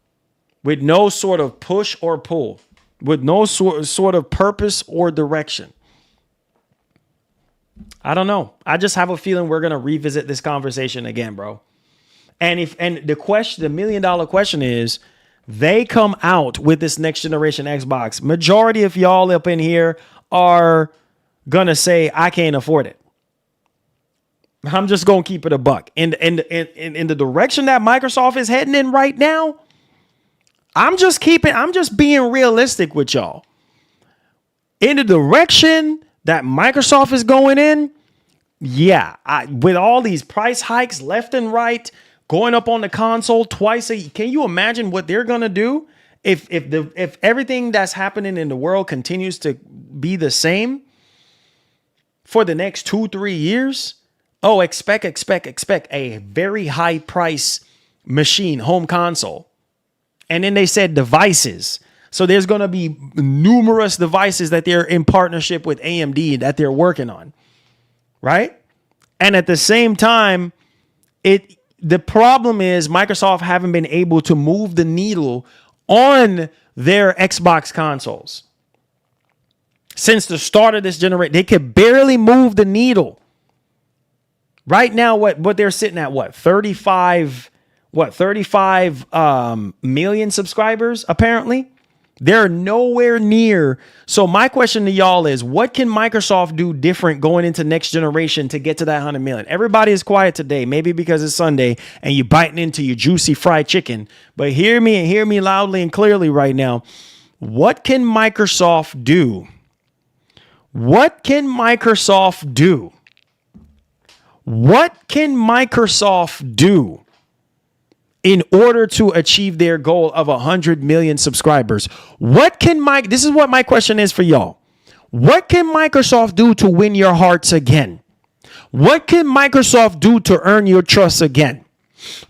with no sort of push or pull, with no sort of purpose or direction. I don't know. I just have a feeling we're going to revisit this conversation again, bro. And the $1 million question is, they come out with this next generation Xbox. Majority of y'all up in here are going to say, I can't afford it. I'm just going to keep it a buck. In the direction that Microsoft is heading in right now, I'm just being realistic with y'all. In the direction that Microsoft is going in, yeah, with all these price hikes left and right, going up on the console twice a year, can you imagine what they're going to do if everything that's happening in the world continues to be the same for the next 2-3 years? Oh, expect a very high price machine, home console. And then they said devices. So there's going to be numerous devices that they're in partnership with AMD that they're working on. Right? And at the same time, the problem is Microsoft haven't been able to move the needle on their Xbox consoles. Since the start of this generation, they could barely move the needle. Right now, what they're sitting at, 35 million subscribers, apparently. They're nowhere near. So my question to y'all is, what can Microsoft do different going into next generation to get to that 100 million? Everybody is quiet today, maybe because it's Sunday and you're biting into your juicy fried chicken. But hear me and hear me loudly and clearly right now. What can Microsoft do? What can Microsoft do? What can Microsoft do in order to achieve their goal of 100 million subscribers? This is what my question is for y'all. What can Microsoft do to win your hearts again? What can Microsoft do to earn your trust again?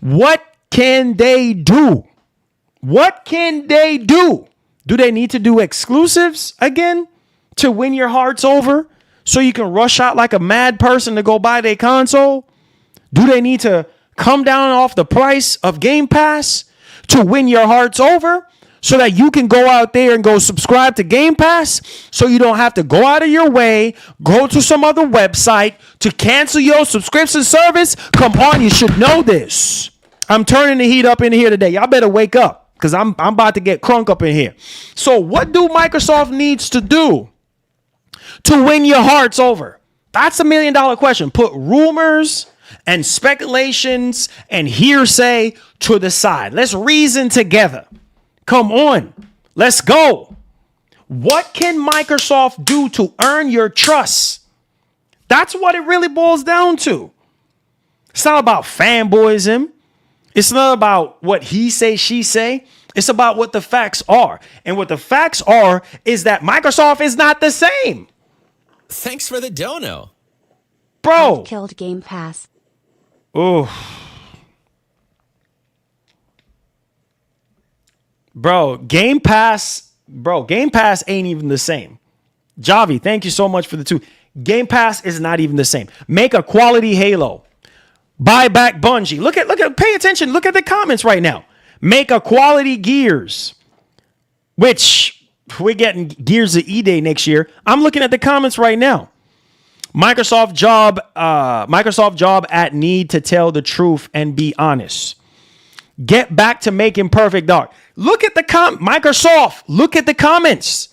What can they do? What can they do? Do they need to do exclusives again to win your hearts over so you can rush out like a mad person to go buy their console? Do they need to come down off the price of Game Pass to win your hearts over so that you can go out there and go subscribe to Game Pass so you don't have to go out of your way, go to some other website to cancel your subscription service? Come on, you should know this. I'm turning the heat up in here today. Y'all better wake up because I'm about to get crunk up in here. So what do Microsoft needs to do to win your hearts over? That's $1 million question. Put rumors and speculations and hearsay to the side. Let's reason together. Come on. Let's go. What can Microsoft do to earn your trust? That's what it really boils down to. It's not about fanboyism. It's not about what he say, she say. It's about what the facts are. And what the facts are is that Microsoft is not the same. Thanks for the dono. Bro. Killed Game Pass. Oh. Game Pass ain't even the same. Javi, thank you so much for the 2. Game Pass is not even the same. Make a quality Halo. Buy back Bungie. Look at, pay attention. Look at the comments right now. Make a quality Gears, which we're getting Gears of E-Day next year. I'm looking at the comments right now. Microsoft job at need to tell the truth and be honest. Get back to making Perfect Dark. Look at the Microsoft. Look at the comments.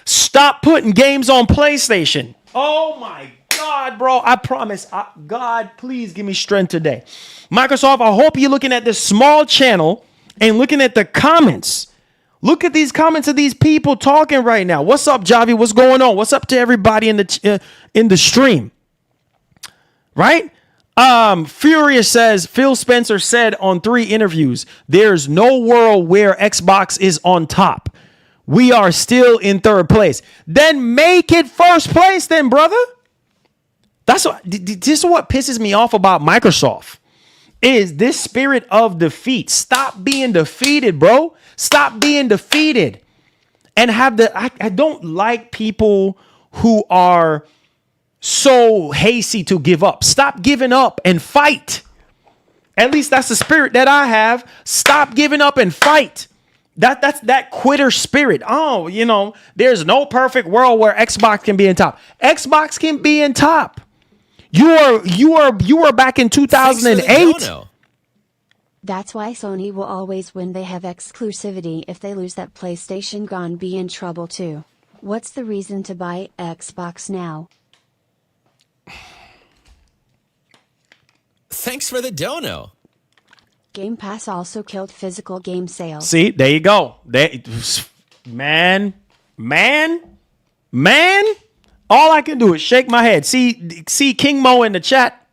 Stop putting games on PlayStation. Oh my God, bro. I promise. God, please give me strength today. Microsoft, I hope you're looking at this small channel and looking at the comments. Look at these comments of these people talking right now. What's up, Javi? What's going on? What's up to everybody in the stream? Right? Furious says, Phil Spencer said on 3 interviews, there's no world where Xbox is on top. We are still in 3rd place. Then make it 1st place then, brother. This is what pisses me off about Microsoft. Is this spirit of defeat. Stop being defeated, bro. Stop being defeated. And I don't like people who are so hasty to give up. Stop giving up and fight. At least that's the spirit that I have. Stop giving up and fight. That's that quitter spirit. Oh, there's no perfect world where Xbox can be in top. Xbox can be in top. You are back in 2008. That's why Sony will always win. They have exclusivity. If they lose that, PlayStation gonna be in trouble too. What's the reason to buy Xbox now? Thanks for the dono. Game Pass also killed physical game sales. See, there you go. Man. All I can do is shake my head. See King Mo in the chat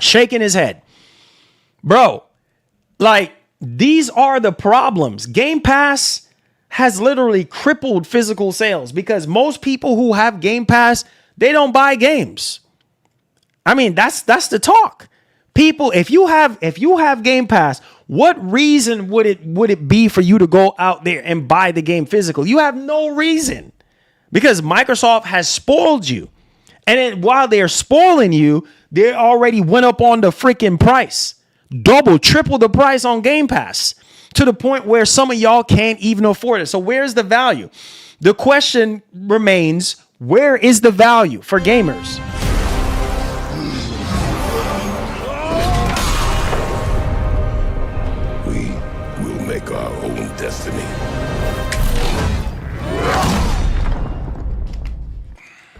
shaking his head. Bro, like, these are the problems. Game Pass has literally crippled physical sales because most people who have Game Pass, they don't buy games. I mean, that's the talk. People, if you have Game Pass, what reason would it be for you to go out there and buy the game physical? You have no reason because Microsoft has spoiled you. And then while they're spoiling you, they already went up on the freaking price. Double, triple the price on Game Pass to the point where some of y'all can't even afford it. So where's the value? The question remains, where is the value for gamers? Our own destiny.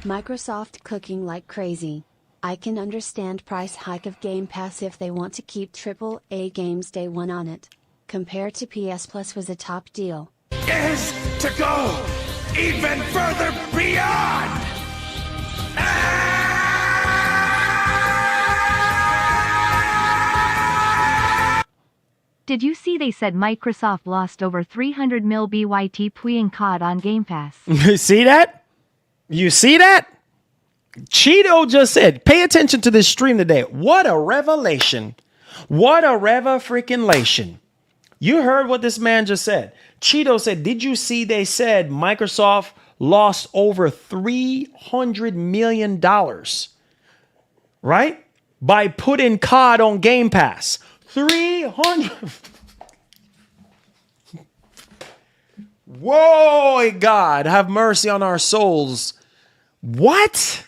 Microsoft cooking like crazy. I can understand price hike of Game Pass if they want to keep AAA games day one on it. Compared to PS Plus was a top deal. Is to go even further beyond. Did you see they said Microsoft lost over 300 mil BYT playing COD on Game Pass? See that? You see that? Cheeto just said, pay attention to this stream today. What a revelation. What a freaking-lation. You heard what this man just said. Cheeto said, did you see they said Microsoft lost over $300 million, right? By putting COD on Game Pass. 300. Whoa, God, have mercy on our souls. What?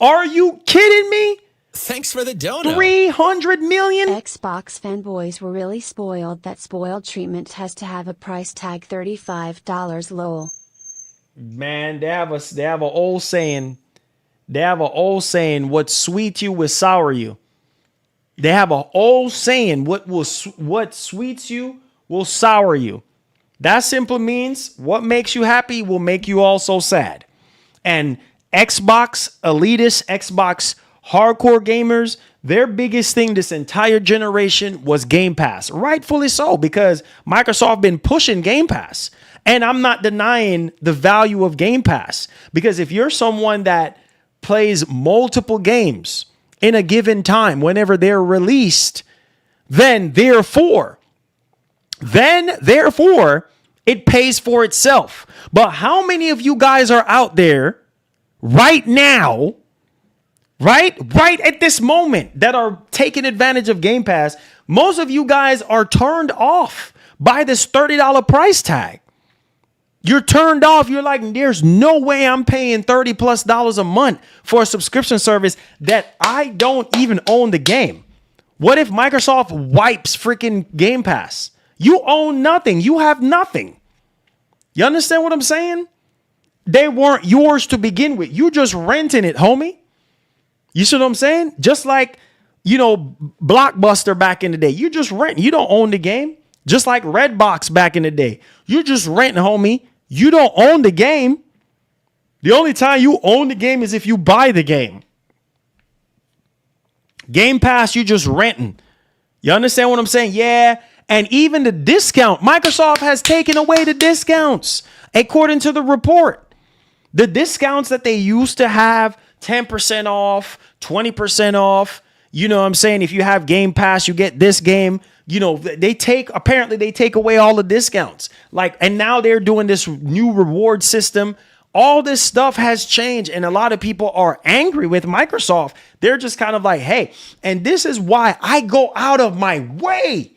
Are you kidding me? Thanks for the dono. 300 million? Xbox fanboys were really spoiled. That spoiled treatment has to have a price tag $35 lol. Man, they have an old saying. What sweet you will sour you. They have an old saying, what sweets you will sour you. That simply means what makes you happy will make you also sad. And Xbox elitists, Xbox hardcore gamers, their biggest thing this entire generation was Game Pass. Rightfully so, because Microsoft been pushing Game Pass. And I'm not denying the value of Game Pass, because if you're someone that plays multiple games in a given time, whenever they're released, then therefore, it pays for itself. But how many of you guys are out there right now, right at this moment, that are taking advantage of Game Pass? Most of you guys are turned off by this $30 price tag. You're turned off. You're like, there's no way I'm paying $30+ a month for a subscription service that I don't even own the game. What if Microsoft wipes freaking Game Pass? You own nothing. You have nothing. You understand what I'm saying? They weren't yours to begin with. You just renting it, homie. You see what I'm saying? Just like, Blockbuster back in the day. You just rent. You don't own the game. Just like Redbox back in the day. You're just renting, homie. You don't own the game. The only time you own the game is if you buy the game. Game Pass, you just renting. You understand what I'm saying? Yeah. And even the discount, Microsoft has taken away the discounts, according to the report. The discounts that they used to have, 10% off, 20% off. You know what I'm saying? If you have Game Pass, you get this game. They take away all the discounts. And now they're doing this new reward system. All this stuff has changed, and a lot of people are angry with Microsoft. They're just kind of like, hey, and this is why I go out of my way.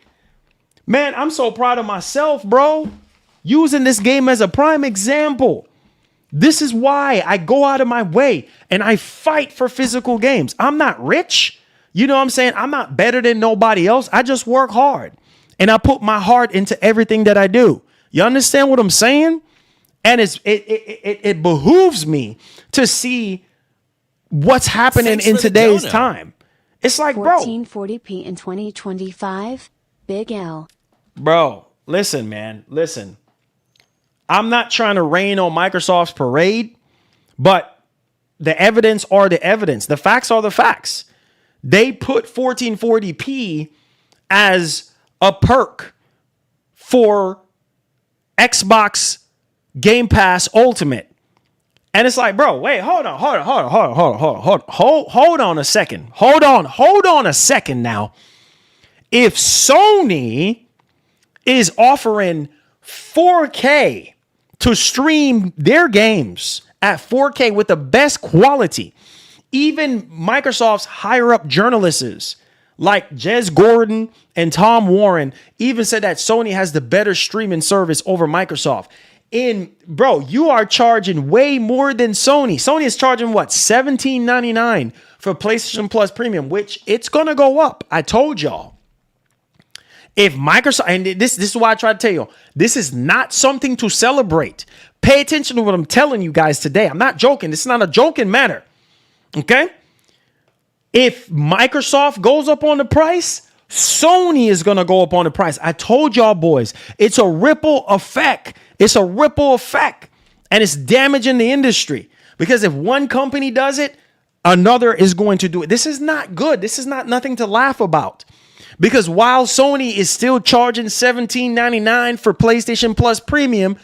Man, I'm so proud of myself, bro. Using this game as a prime example. This is why I go out of my way and I fight for physical games. I'm not rich. You know what I'm saying? I'm not better than nobody else. I just work hard and I put my heart into everything that I do. You understand what I'm saying? And it behooves me to see what's happening in today's time. It's like, bro. 1440p in 2025. Big L. Bro, listen, man. Listen. I'm not trying to rain on Microsoft's parade, but the evidence are the evidence. The facts are the facts. They put 1440p as a perk for Xbox Game Pass Ultimate. And it's like, bro, wait, hold on a second. Hold on a second now. If Sony is offering 4K to stream their games at 4K with the best quality, even Microsoft's higher up journalists like Jez Gordon and Tom Warren even said that Sony has the better streaming service over Microsoft. Bro, you are charging way more than Sony. Sony is charging what? $17.99 for PlayStation Plus Premium, which it's going to go up. I told y'all. If Microsoft, and this is why I try to tell you, this is not something to celebrate. Pay attention to what I'm telling you guys today. I'm not joking. This is not a joking matter. Okay? If Microsoft goes up on the price, Sony is going to go up on the price. I told y'all boys, it's a ripple effect. It's a ripple effect. And it's damaging the industry. Because if one company does it, another is going to do it. This is not good. This is not nothing to laugh about. Because while Sony is still charging $17.99 for PlayStation Plus Premium,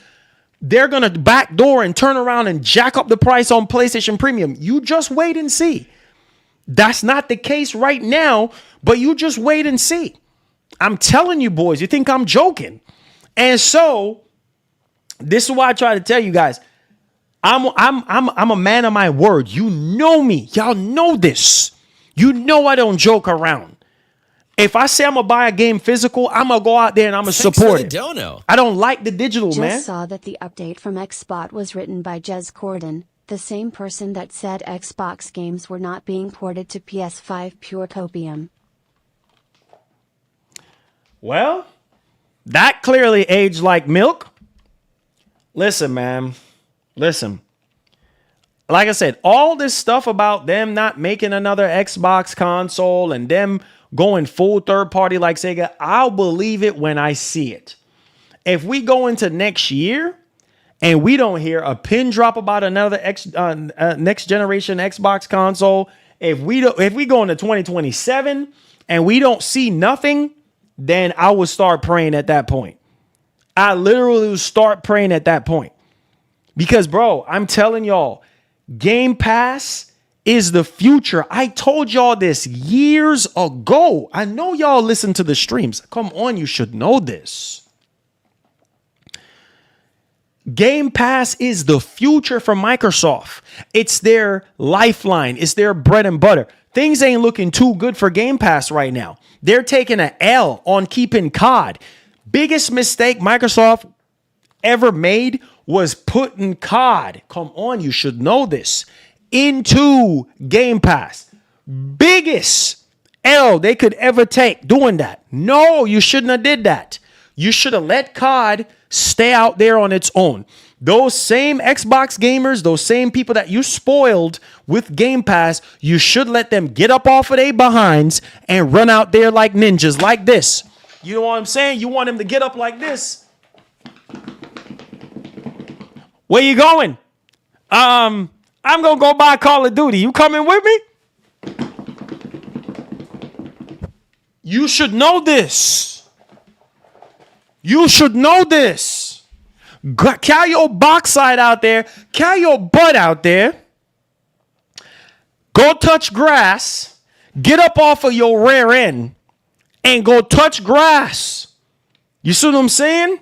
they're going to backdoor and turn around and jack up the price on PlayStation Premium. You just wait and see. That's not the case right now, but you just wait and see. I'm telling you, boys, you think I'm joking. And so this is why I try to tell you guys, I'm a man of my word. You know me. Y'all know this. You know I don't joke around. If I say I'm going to buy a game physical, I'm going to go out there and I'm going to support it. I don't like the digital, man. Just saw that the update from Xbot was written by Jez Gordon, the same person that said Xbox games were not being ported to PS5 pure copium. Well, that clearly aged like milk. Listen, man. Listen. Like I said, all this stuff about them not making another Xbox console and them going full third party like Sega, I'll believe it when I see it. If we go into next year and we don't hear a pin drop about another next generation Xbox console if we go into 2027 and we don't see nothing, then I would start praying at that point. I literally would start praying at that point. Because, bro, I'm telling y'all, Game Pass is the future. I told y'all this years ago. I know y'all listen to the streams. Come on, you should know this. Game Pass is the future for Microsoft. It's their lifeline. It's their bread and butter. Things ain't looking too good for Game Pass right now. They're taking an L on keeping COD. Biggest mistake Microsoft ever made was putting COD, come on, you should know this, into Game Pass. Biggest L they could ever take doing that. No, you shouldn't have did that. You should have let COD stay out there on its own. Those same Xbox gamers, those same people that you spoiled with Game Pass, you should let them get up off of their behinds and run out there like ninjas, like this. You know what I'm saying? You want them to get up like this. Where you going? I'm going to go buy Call of Duty. You coming with me? You should know this. You should know this. Carry your backside out there. Carry your butt out there. Go touch grass. Get up off of your rear end and go touch grass. You see what I'm saying?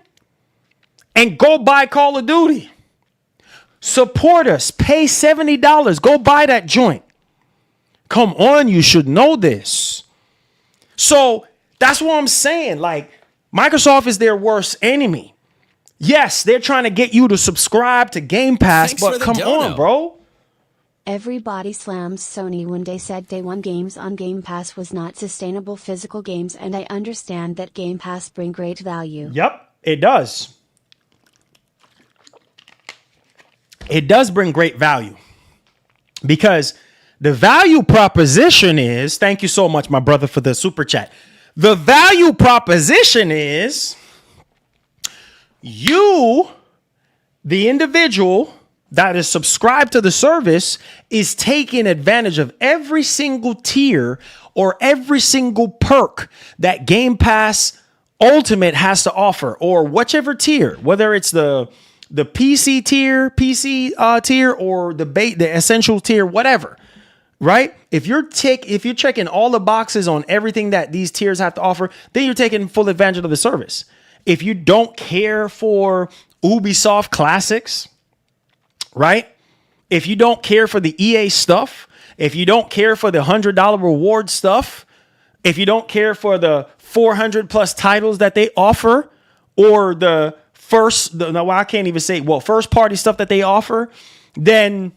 And go buy Call of Duty. Support us. Pay $70. Go buy that joint. Come on, you should know this. So that's what I'm saying. Like, Microsoft is their worst enemy. Yes, they're trying to get you to subscribe to Game Pass, Thanks but come on, bro. Everybody slams Sony when they said day one games on Game Pass was not sustainable physical games, and I understand that Game Pass bring great value. Yep, it does. It does bring great value. Because the value proposition is, thank you so much, my brother, for the super chat. The value proposition is you, the individual that is subscribed to the service, is taking advantage of every single tier or every single perk that Game Pass Ultimate has to offer, or whichever tier, whether it's the PC tier, or the essential tier, whatever. Right? If you're checking all the boxes on everything that these tiers have to offer, then you're taking full advantage of the service. If you don't care for Ubisoft classics, right? If you don't care for the EA stuff, if you don't care for the $100 reward stuff, if you don't care for the 400 plus titles that they offer, or the first party stuff that they offer, then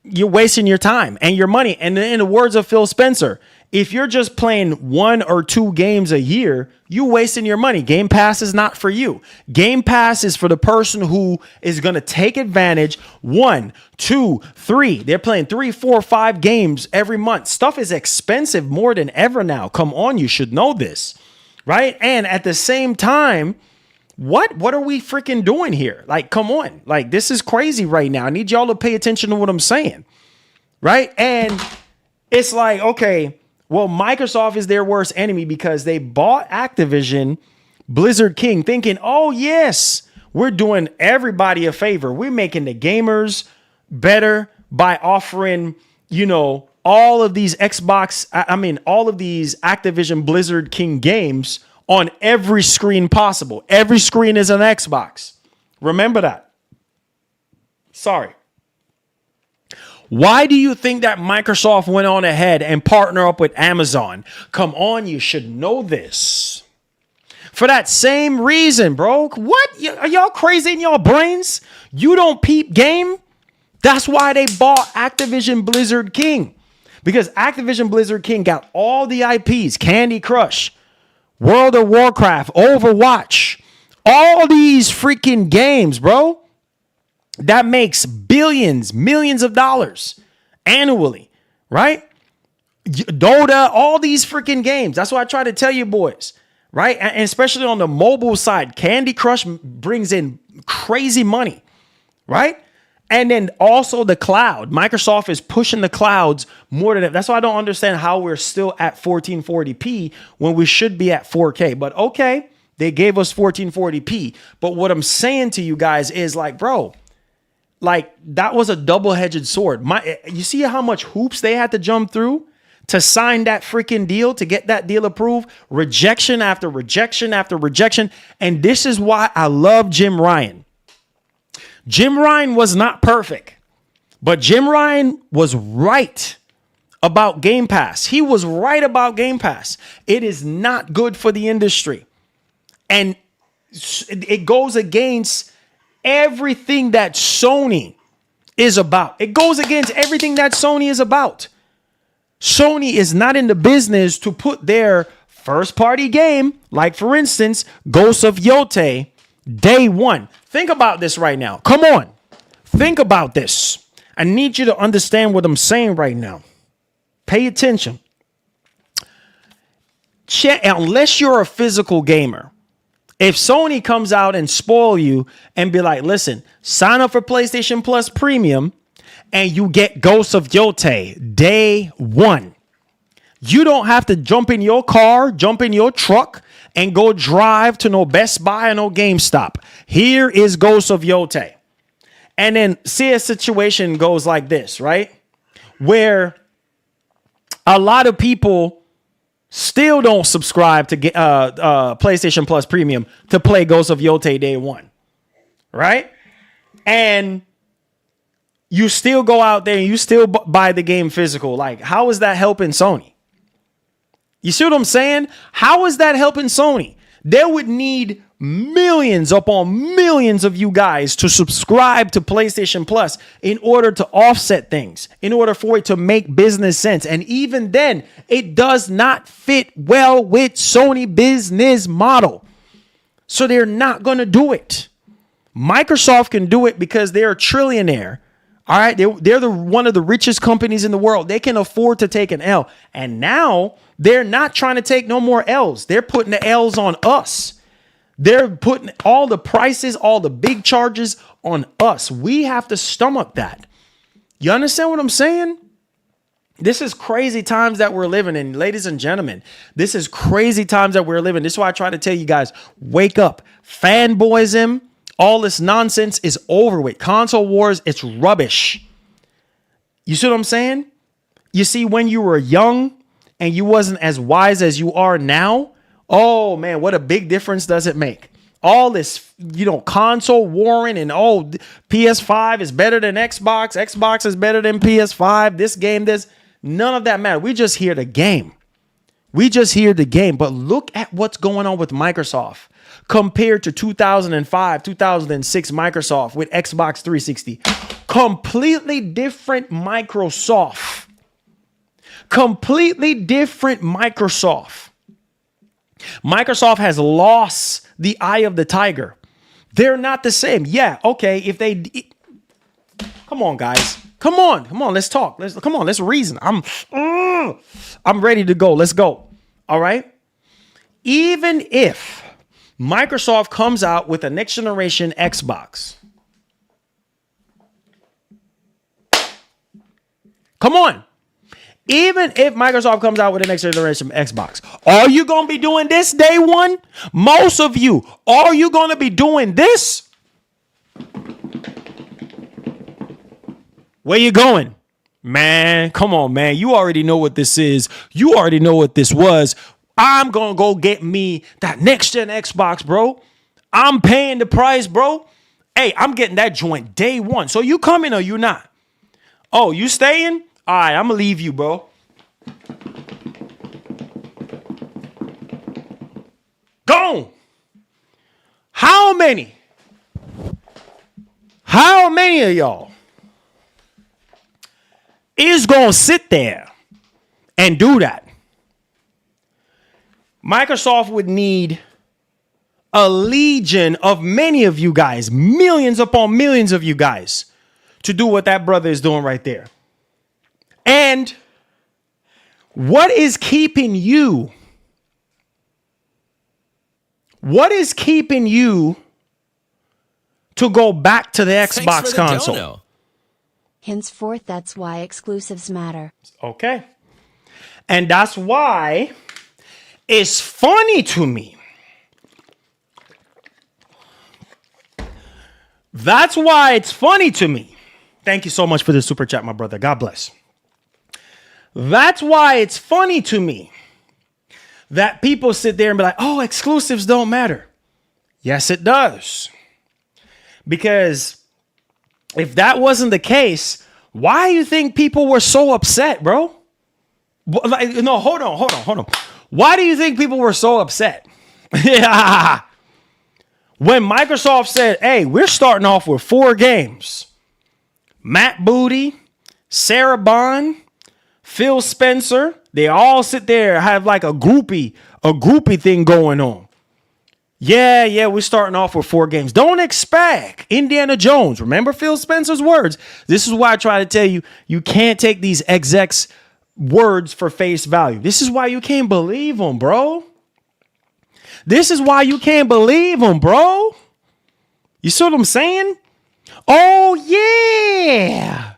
you're wasting your time and your money. And in the words of Phil Spencer, if you're just playing 1 or 2 games a year, you're wasting your money. Game Pass is not for you. Game Pass is for the person who is going to take advantage. 1, 2, 3. They're playing 3, 4, 5 games every month. Stuff is expensive more than ever now. Come on, you should know this, right? And at the same time, what are we freaking doing here? Like, come on. Like, this is crazy right now. I need y'all to pay attention to what I'm saying. Right? And it's like, okay, well, Microsoft is their worst enemy because they bought Activision, Blizzard King, thinking, oh, yes, we're doing everybody a favor. We're making the gamers better by offering, all of these all of these Activision, Blizzard King games on every screen possible. Every screen is an Xbox. Remember that. Sorry. Why do you think that Microsoft went on ahead and partner up with Amazon? Come on, you should know this. For that same reason, bro. What? Are y'all crazy in your brains? You don't peep game? That's why they bought Activision Blizzard King. Because Activision Blizzard King got all the IPs, Candy Crush, World of Warcraft, Overwatch, all these freaking games, bro, that makes billions, millions of dollars annually, right? Dota, all these freaking games. That's what I try to tell you boys, right? And especially on the mobile side, Candy Crush brings in crazy money, right? And then also the cloud. Microsoft is pushing the clouds more than that. That's why I don't understand how we're still at 1440p when we should be at 4K. But okay, they gave us 1440p. But what I'm saying to you guys is like, bro, like that was a double-edged sword. You see how much hoops they had to jump through to sign that freaking deal, to get that deal approved? Rejection after rejection after rejection. And this is why I love Jim Ryan. Jim Ryan was not perfect, but Jim Ryan was right about Game Pass. He was right about Game Pass. It is not good for the industry. And it goes against everything that Sony is about. It goes against everything that Sony is about. Sony is not in the business to put their first party game, like for instance, Ghost of Yotei, day one. Think about this right now. Come on. Think about this. I need you to understand what I'm saying right now. Pay attention. Unless you're a physical gamer, if Sony comes out and spoil you and be like, listen, sign up for PlayStation Plus Premium and you get Ghost of Yotei day one. You don't have to jump in your car, jump in your truck, and go drive to no Best Buy or no GameStop. Here is Ghost of Yotei. And then see a situation goes like this, right? Where a lot of people still don't subscribe to get PlayStation Plus Premium to play Ghost of Yotei day one, right? And you still go out there and you still buy the game physical. Like, how is that helping Sony? You see what I'm saying? How is that helping Sony? They would need millions upon millions of you guys to subscribe to PlayStation Plus in order to offset things, in order for it to make business sense. And even then, it does not fit well with Sony business model. So they're not going to do it. Microsoft can do it because they're a trillionaire. All right, they're one of the richest companies in the world. They can afford to take an L. And now they're not trying to take no more L's. They're putting the L's on us. They're putting all the prices, all the big charges on us. We have to stomach that. You understand what I'm saying? This is crazy times that we're living in, ladies and gentlemen. This is crazy times that we're living. This is why I try to tell you guys, wake up. Fanboyism, all this nonsense is over with. Console wars, it's rubbish. You see what I'm saying? You see, when you were young and you wasn't as wise as you are now, oh man, what a big difference does it make? All this, console warring and PS5 is better than Xbox. Xbox is better than PS5. This game, none of that matter. We just hear the game. But look at what's going on with Microsoft compared to 2005, 2006 Microsoft with Xbox 360. Completely different Microsoft. Completely different Microsoft. Microsoft has lost the eye of the tiger. They're not the same. Yeah, okay, come on, guys. Come on, let's talk. Let's reason. I'm ready to go. Let's go. All right? Even if Microsoft comes out with a next generation Xbox, come on. Even if Microsoft comes out with a next generation Xbox, are you going to be doing this day one? Most of you, are you going to be doing this? Where you going? Man, come on, man. You already know what this is. You already know what this was. I'm going to go get me that next gen Xbox, bro. I'm paying the price, bro. Hey, I'm getting that joint day one. So you coming or you not? Oh, you staying? All right, I'm going to leave you, bro. Gone. How many of y'all is going to sit there and do that? Microsoft would need a legion of many of you guys, millions upon millions of you guys, to do what that brother is doing right there. And what is keeping you? What is keeping you to go back to the Xbox console? Henceforth, that's why exclusives matter. Okay. And that's why it's funny to me. That's why it's funny to me. Thank you so much for the super chat, my brother. God bless. That's why it's funny to me that people sit there and be like, oh, exclusives don't matter. Yes, it does. Because if that wasn't the case, why do you think people were so upset, bro? No, hold on. Why do you think people were so upset? Yeah. When Microsoft said, hey, we're starting off with 4 games. Matt Booty, Sarah Bond, Phil Spencer, they all sit there, have like a groupie thing going on. Yeah, we're starting off with 4 games. Don't expect Indiana Jones. Remember Phil Spencer's words. This is why I try to tell you, you can't take these execs' words for face value. This is why you can't believe them, bro. This is why you can't believe them, bro. You see what I'm saying? Oh, yeah.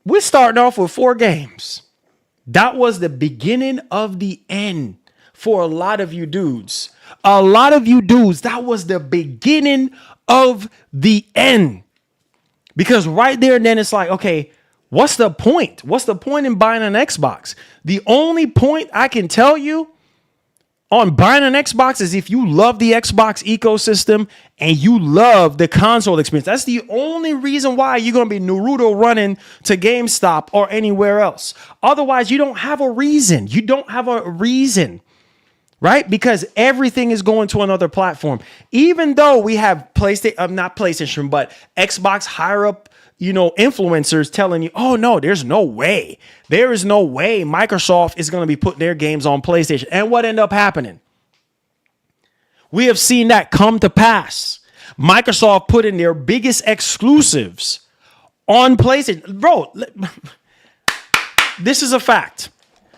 We're starting off with 4 games. That was the beginning of the end for a lot of you dudes. A lot of you dudes, that was the beginning of the end. Because right there and then it's like, okay, what's the point? What's the point in buying an Xbox? The only point I can tell you on buying an Xbox is if you love the Xbox ecosystem and you love the console experience. That's the only reason why you're going to be Naruto running to GameStop or anywhere else. Otherwise, you don't have a reason. You don't have a reason, right? Because everything is going to another platform. Even though we have not PlayStation, but Xbox higher up, influencers telling you, oh no, there's no way. There is no way Microsoft is going to be putting their games on PlayStation. And what ended up happening? We have seen that come to pass. Microsoft put in their biggest exclusives on PlayStation. Bro, this is a fact.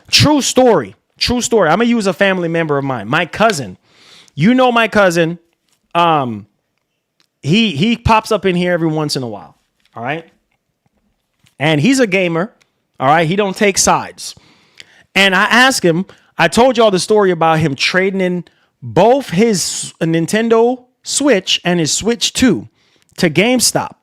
True story. I'm going to use a family member of mine. My cousin. My cousin. He pops up in here every once in a while. All right. And he's a gamer. All right. He don't take sides. And I asked him, I told y'all the story about him trading in both his Nintendo Switch and his Switch 2 to GameStop,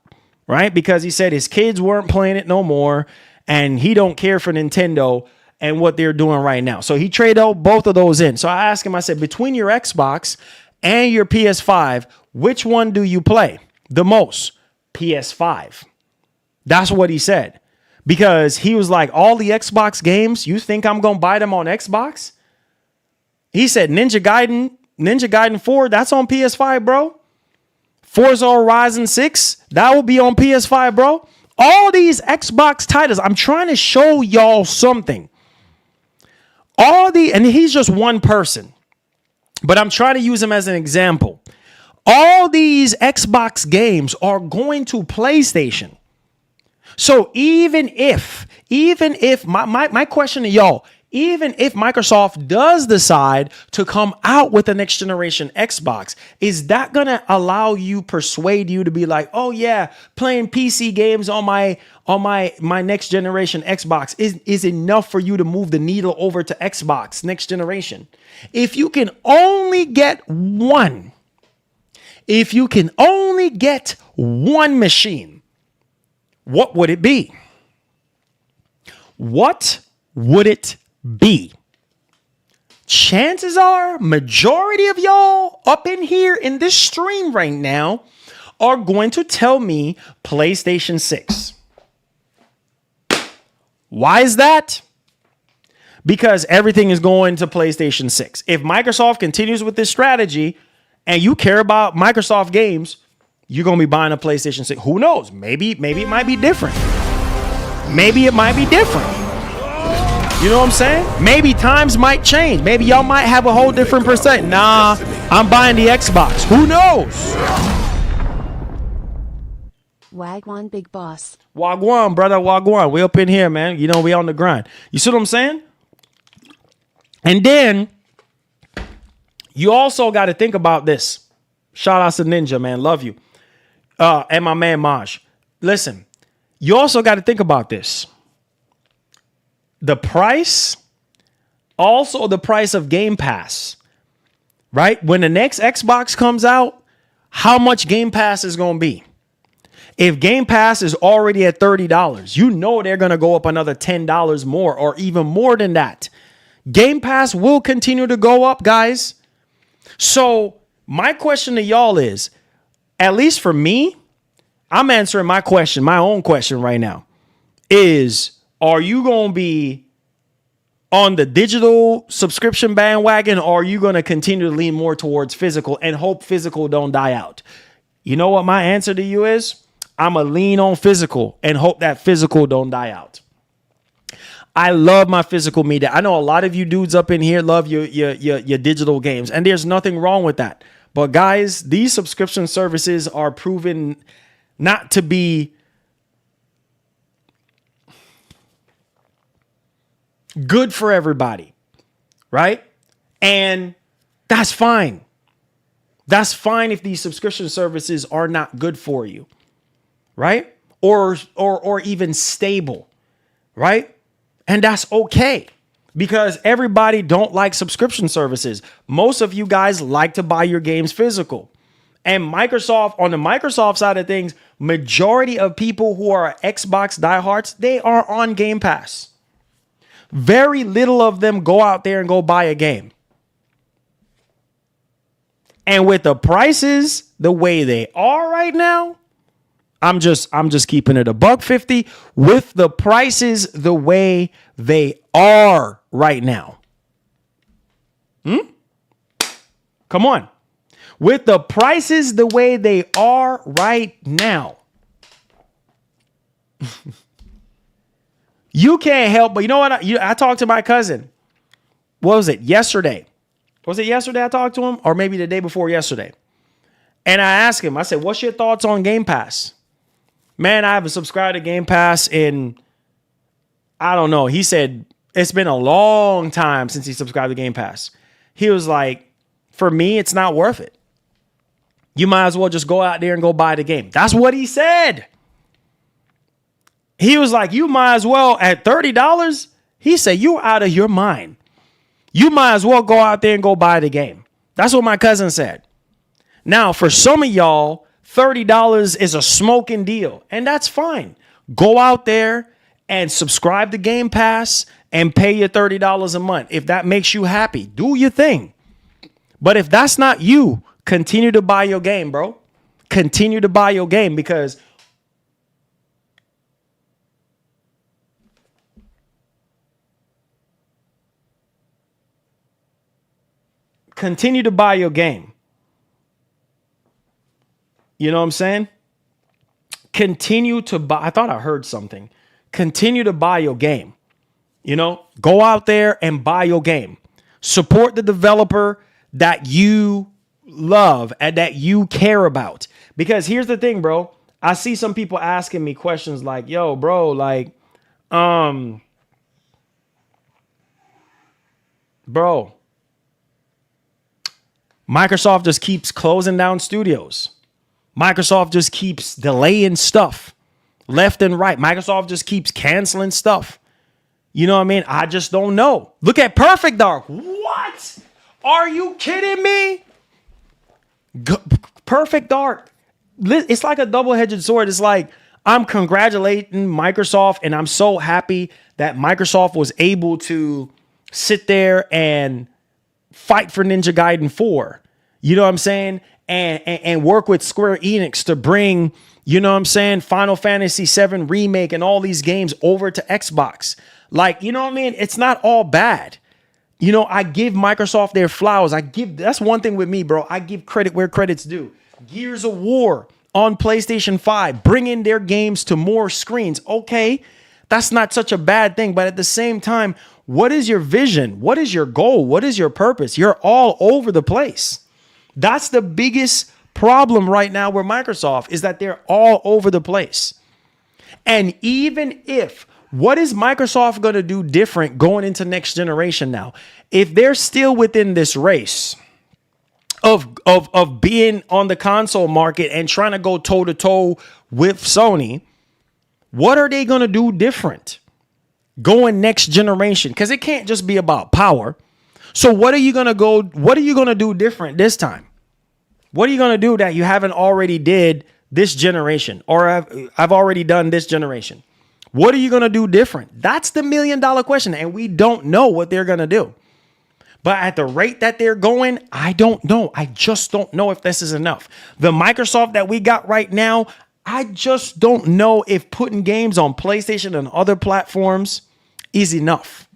right? Because he said his kids weren't playing it no more and he don't care for Nintendo and what they're doing right now. So he traded out both of those in. So I asked him, I said, between your Xbox and your PS5, which one do you play the most? PS5. That's what he said. Because he was like, all the Xbox games, you think I'm going to buy them on Xbox? He said Ninja Gaiden 4, that's on PS5, bro. Forza Horizon 6, that will be on PS5, bro. All these Xbox titles, I'm trying to show y'all something. And he's just one person, but I'm trying to use him as an example. All these Xbox games are going to PlayStation. So even if my question to y'all, even if Microsoft does decide to come out with a next generation Xbox, is that going to persuade you to be like, oh yeah, playing PC games on my next generation Xbox is enough for you to move the needle over to Xbox next generation? If you can only get one machine, what would it be? What would it be? Chances are, majority of y'all up in here in this stream right now are going to tell me PlayStation 6. Why is that? Because everything is going to PlayStation 6. If Microsoft continues with this strategy and you care about Microsoft games, you're going to be buying a PlayStation 6. Who knows? Maybe it might be different. Maybe it might be different. You know what I'm saying? Maybe times might change. Maybe y'all might have a whole different percent. Nah, I'm buying the Xbox. Who knows? Wagwan Big Boss. Wagwan, brother, Wagwan. We up in here, man. We on the grind. You see what I'm saying? And then you also got to think about this. Shout out to Ninja, man. Love you. And my man Maj. listen, you also got to think about this. The price, also the price of Game Pass, right? When the next Xbox comes out, how much Game Pass is going to be? If Game Pass is already at $30, you know they're going to go up another $10 more or even more than that. Game Pass will continue to go up, guys. So my question to y'all is, at least for me, I'm answering my question, my own question right now, is are you going to be on the digital subscription bandwagon, or are you going to continue to lean more towards physical and hope physical don't die out? You know what my answer to you is? I'm going to lean on physical and hope that physical don't die out. I love my physical media. I know a lot of you dudes up in here love your digital games, and there's nothing wrong with that. But guys, these subscription services are proven not to be good for everybody, right? And that's fine. That's fine if these subscription services are not good for you, right? Or even stable, right? And that's okay, because everybody don't like subscription services. Most of you guys like to buy your games physical. And Microsoft, on the Microsoft side of things, majority of people who are Xbox diehards, they are on Game Pass. Very little of them go out there and go buy a game. And with the prices the way they are right now, I'm just keeping it $150 with the prices the way they are right now. Come on. With the prices the way they are right now. You can't help, but you know what? I talked to my cousin. What was it? Yesterday. Was it yesterday I talked to him? Or maybe the day before yesterday. And I asked him, I said, what's your thoughts on Game Pass? Man, I haven't subscribed to Game Pass in, I don't know. He said it's been a long time since he subscribed to Game Pass. He was like, for me, it's not worth it. You might as well just go out there and go buy the game. That's what he said. He was like, you might as well at $30. He said, you're out of your mind. You might as well go out there and go buy the game. That's what my cousin said. Now, for some of y'all, $30 is a smoking deal, and that's fine. Go out there and subscribe to Game Pass and pay your $30 a month. If that makes you happy, do your thing. But if that's not you, continue to buy your game, bro. Continue to buy your game, because continue to buy your game. You know what I'm saying? Continue to buy. I thought I heard something. Continue to buy your game. You know, go out there and buy your game. Support the developer that you love and that you care about. Because here's the thing, bro. I see some people asking me questions like, yo, bro, like, bro, Microsoft just keeps closing down studios. Microsoft just keeps delaying stuff left and right. Microsoft just keeps canceling stuff. You know what I mean? I just don't know. Look at Perfect Dark. What? Are you kidding me? Perfect Dark. It's like a double-edged sword. It's like, I'm congratulating Microsoft, and I'm so happy that Microsoft was able to sit there and fight for Ninja Gaiden 4. You know what I'm saying? And work with Square Enix to bring, you know what I'm saying, Final Fantasy VII Remake and all these games over to Xbox. Like, you know what I mean? It's not all bad. You know, I give Microsoft their flowers. That's one thing with me, bro. I give credit where credit's due. Gears of War on PlayStation 5, bringing their games to more screens. Okay, that's not such a bad thing. But at the same time, what is your vision? What is your goal? What is your purpose? You're all over the place. That's the biggest problem right now with Microsoft, is that they're all over the place. And even if, what is Microsoft going to do different going into next generation now? If they're still within this race of being on the console market and trying to go toe to toe with Sony, What are they going to do different going next generation? Because it can't just be about power. So what are you going to do different this time? What are you going to do that you haven't already did this generation, or I've already done this generation? What are you going to do different? That's the $1 million question. And we don't know what they're going to do. But at the rate that they're going, I don't know. I just don't know if this is enough. The Microsoft that we got right now, I just don't know if putting games on PlayStation and other platforms is enough.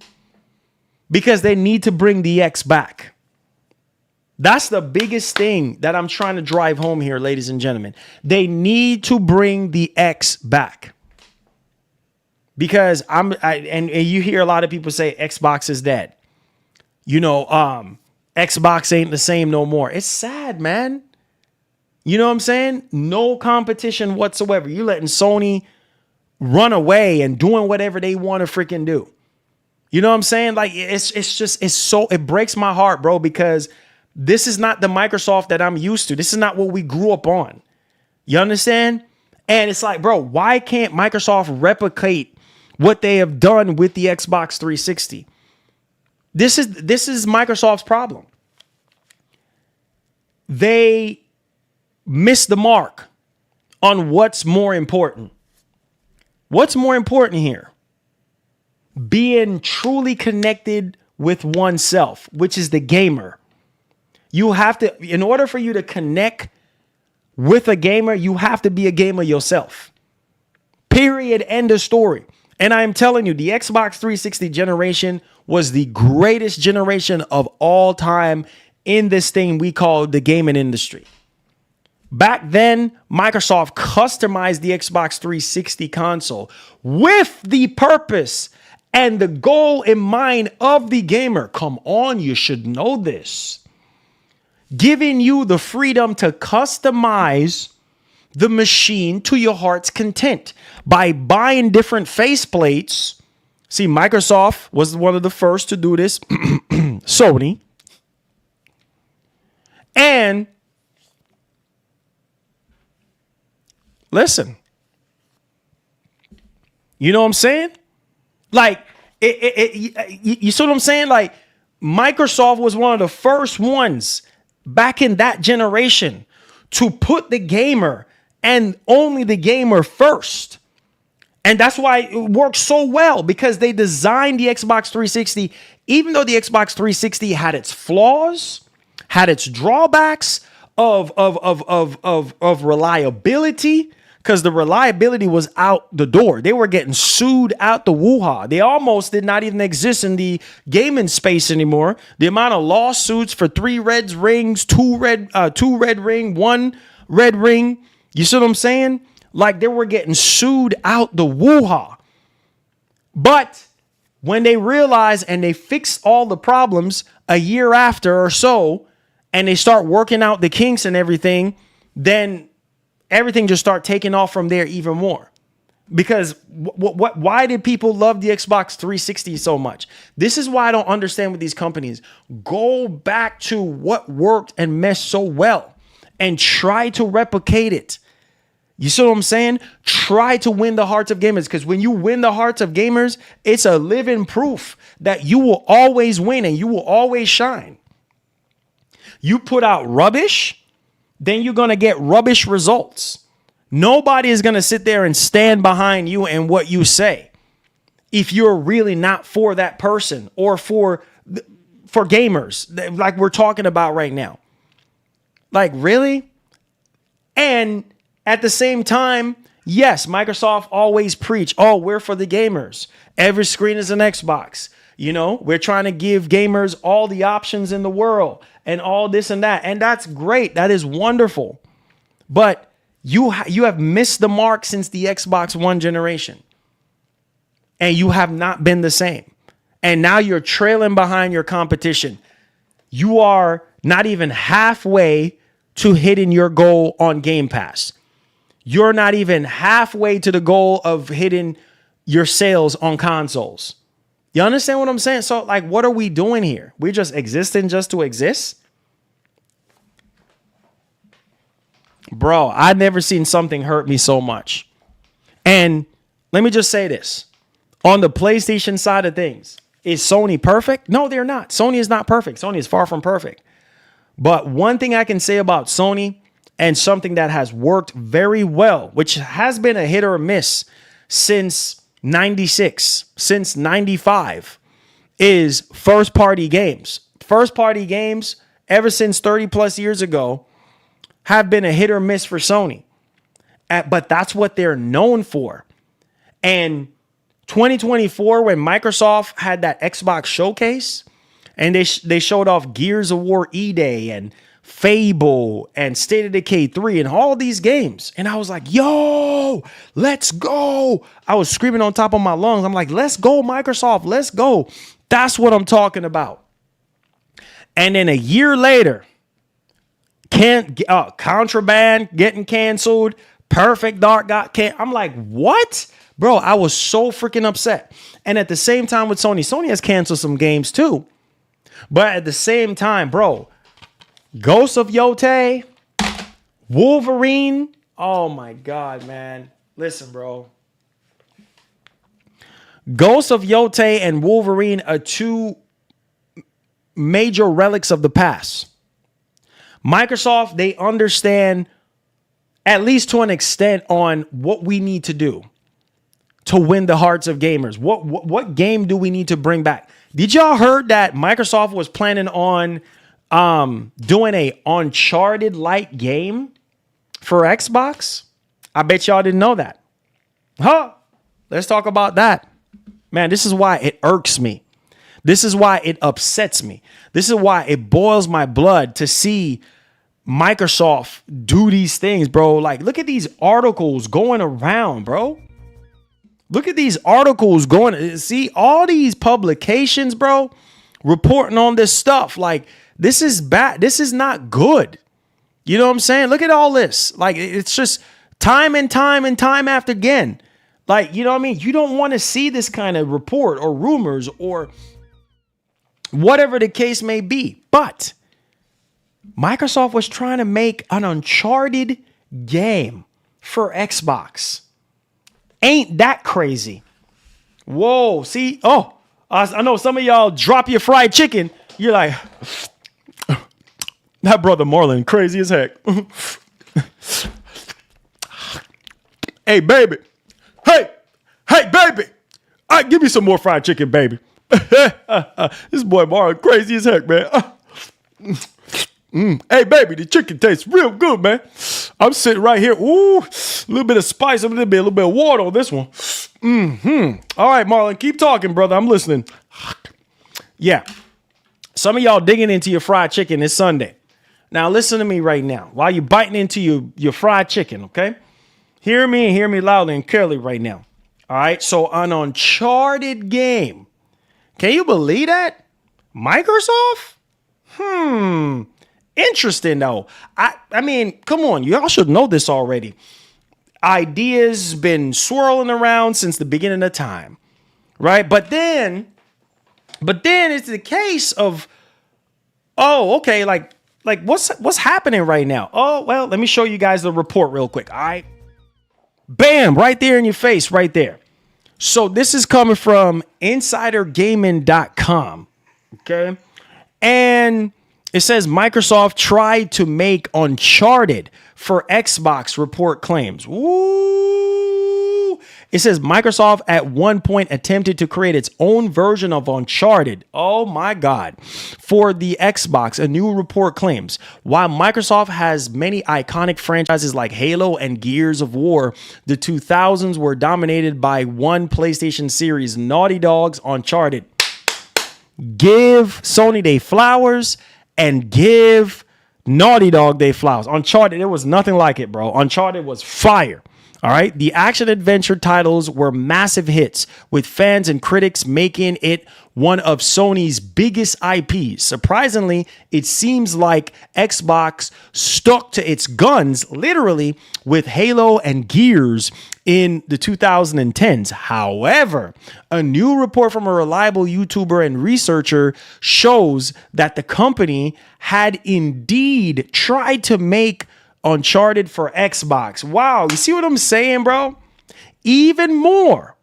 Because they need to bring the X back. That's the biggest thing that I'm trying to drive home here, ladies and gentlemen. They need to bring the X back. Because and you hear a lot of people say Xbox is dead. You know, Xbox ain't the same no more. It's sad, man. You know what I'm saying? No competition whatsoever. You letting Sony run away and doing whatever they want to freaking do. You know what I'm saying? Like, it breaks my heart, bro, because this is not the Microsoft that I'm used to. This is not what we grew up on. You understand? And it's like, bro, why can't Microsoft replicate what they have done with the Xbox 360? This is Microsoft's problem. They missed the mark on what's more important. What's more important here? Being truly connected with oneself, which is the gamer. You have to, in order for you to connect with a gamer, you have to be a gamer yourself. Period. End of story. And I am telling you, the Xbox 360 generation was the greatest generation of all time in this thing we call the gaming industry. Back then, Microsoft customized the Xbox 360 console with the purpose and the goal in mind of the gamer. Come on, you should know this. Giving you the freedom to customize the machine to your heart's content by buying different faceplates. See, Microsoft was one of the first to do this. Sony. And listen, you know what I'm saying? Like, you see what I'm saying? Like, Microsoft was one of the first ones back in that generation to put the gamer and only the gamer first. And that's why it works so well, because they designed the Xbox 360, even though the Xbox 360 had its flaws, had its drawbacks of reliability, because the reliability was out the door. They were getting sued out the woo-ha. They almost did not even exist in the gaming space anymore. The amount of lawsuits for 3 red rings, 2 red ring, 1 red ring. You see what I'm saying? Like, they were getting sued out the woo-ha. But when they realized and they fixed all the problems a year after or so, and they start working out the kinks and everything, then everything just start taking off from there even more. Because why did people love the Xbox 360 so much? This is why I don't understand with these companies. Go back to what worked and meshed so well and try to replicate it. You see what I'm saying? Try to win the hearts of gamers, because when you win the hearts of gamers, it's a living proof that you will always win and you will always shine. You put out rubbish, then you're going to get rubbish results. Nobody is going to sit there and stand behind you and what you say if you're really not for that person or for gamers like we're talking about right now. Like, really? And at the same time, yes, Microsoft always preach, oh, we're for the gamers. Every screen is an Xbox. You know, we're trying to give gamers all the options in the world and all this and that. And that's great. That is wonderful. But you have missed the mark since the Xbox One generation. And you have not been the same. And now you're trailing behind your competition. You are not even halfway to hitting your goal on Game Pass. You're not even halfway to the goal of hitting your sales on consoles. You understand what I'm saying? So, like, what are we doing here? We're just existing just to exist? Bro, I've never seen something hurt me so much. And let me just say this. On the PlayStation side of things, is Sony perfect? No, they're not. Sony is not perfect. Sony is far from perfect. But one thing I can say about Sony, and something that has worked very well, which has been a hit or a miss since 96, since 95, is first party games. First party games, ever since 30 plus years ago, have been a hit or miss for Sony. But that's what they're known for. And 2024, when Microsoft had that Xbox showcase, and they showed off Gears of War E-Day and Fable and State of Decay 3 and all these games. And I was like, yo, let's go. I was screaming on top of my lungs. I'm like, let's go, Microsoft. Let's go. That's what I'm talking about. And then a year later, Contraband getting canceled. Perfect Dark got canceled. I'm like, what? Bro, I was so freaking upset. And at the same time with Sony has canceled some games too. But at the same time, bro, Ghost of Yotei, Wolverine. Oh my God, man. Listen, bro. Ghost of Yotei and Wolverine are two major relics of the past. Microsoft, they understand, at least to an extent, on what we need to do to win the hearts of gamers. What game do we need to bring back? Did y'all heard that Microsoft was planning on doing a Uncharted like game for Xbox? I bet y'all didn't know that. Huh? Let's talk about that. Man, this is why it irks me. This is why it upsets me. This is why it boils my blood to see Microsoft do these things, bro. Like, look at these articles going around, bro. Look at these articles going. See all these publications, bro, reporting on this stuff. Like, this is bad. This is not good. You know what I'm saying? Look at all this. Like, it's just time and time and time after again. Like, you know what I mean? You don't want to see this kind of report or rumors or whatever the case may be. But Microsoft was trying to make an Uncharted game for Xbox. Ain't that crazy? Whoa, see? Oh, I know some of y'all drop your fried chicken. You're like, that brother Marlon, crazy as heck. Hey, baby. Hey, baby. Give me some more fried chicken, baby. This boy Marlon, crazy as heck, man. Hey, baby, the chicken tastes real good, man. I'm sitting right here. Ooh, a little bit of spice, a little bit of water on this one. All right, Marlon, keep talking, brother. I'm listening. Yeah. Some of y'all digging into your fried chicken this Sunday. Now, listen to me right now. While you're biting into your fried chicken, okay? Hear me and hear me loudly and clearly right now. All right, so an Uncharted game. Can you believe that? Microsoft? Interesting, though. I mean, come on. Y'all should know this already. Ideas been swirling around since the beginning of time, right? But then it's the case of, oh, okay, like what's happening right now? Oh, well, let me show you guys the report real quick. All right. Bam, right there in your face, right there. So this is coming from insidergaming.com. Okay. And it says Microsoft tried to make Uncharted for Xbox, report claims. Woo! It says Microsoft at one point attempted to create its own version of Uncharted. Oh my God. For the Xbox, a new report claims. While Microsoft has many iconic franchises like Halo and Gears of War, the 2000s were dominated by one PlayStation series, Naughty Dog's Uncharted. Give Sony their flowers and give Naughty Dog their flowers. Uncharted, there was nothing like it, bro. Uncharted was fire. All right. The action adventure titles were massive hits, with fans and critics making it one of Sony's biggest IPs. Surprisingly, it seems like Xbox stuck to its guns, literally, with Halo and Gears in the 2010s. However, a new report from a reliable YouTuber and researcher shows that the company had indeed tried to make Uncharted for Xbox. Wow, you see what I'm saying, bro? Even more,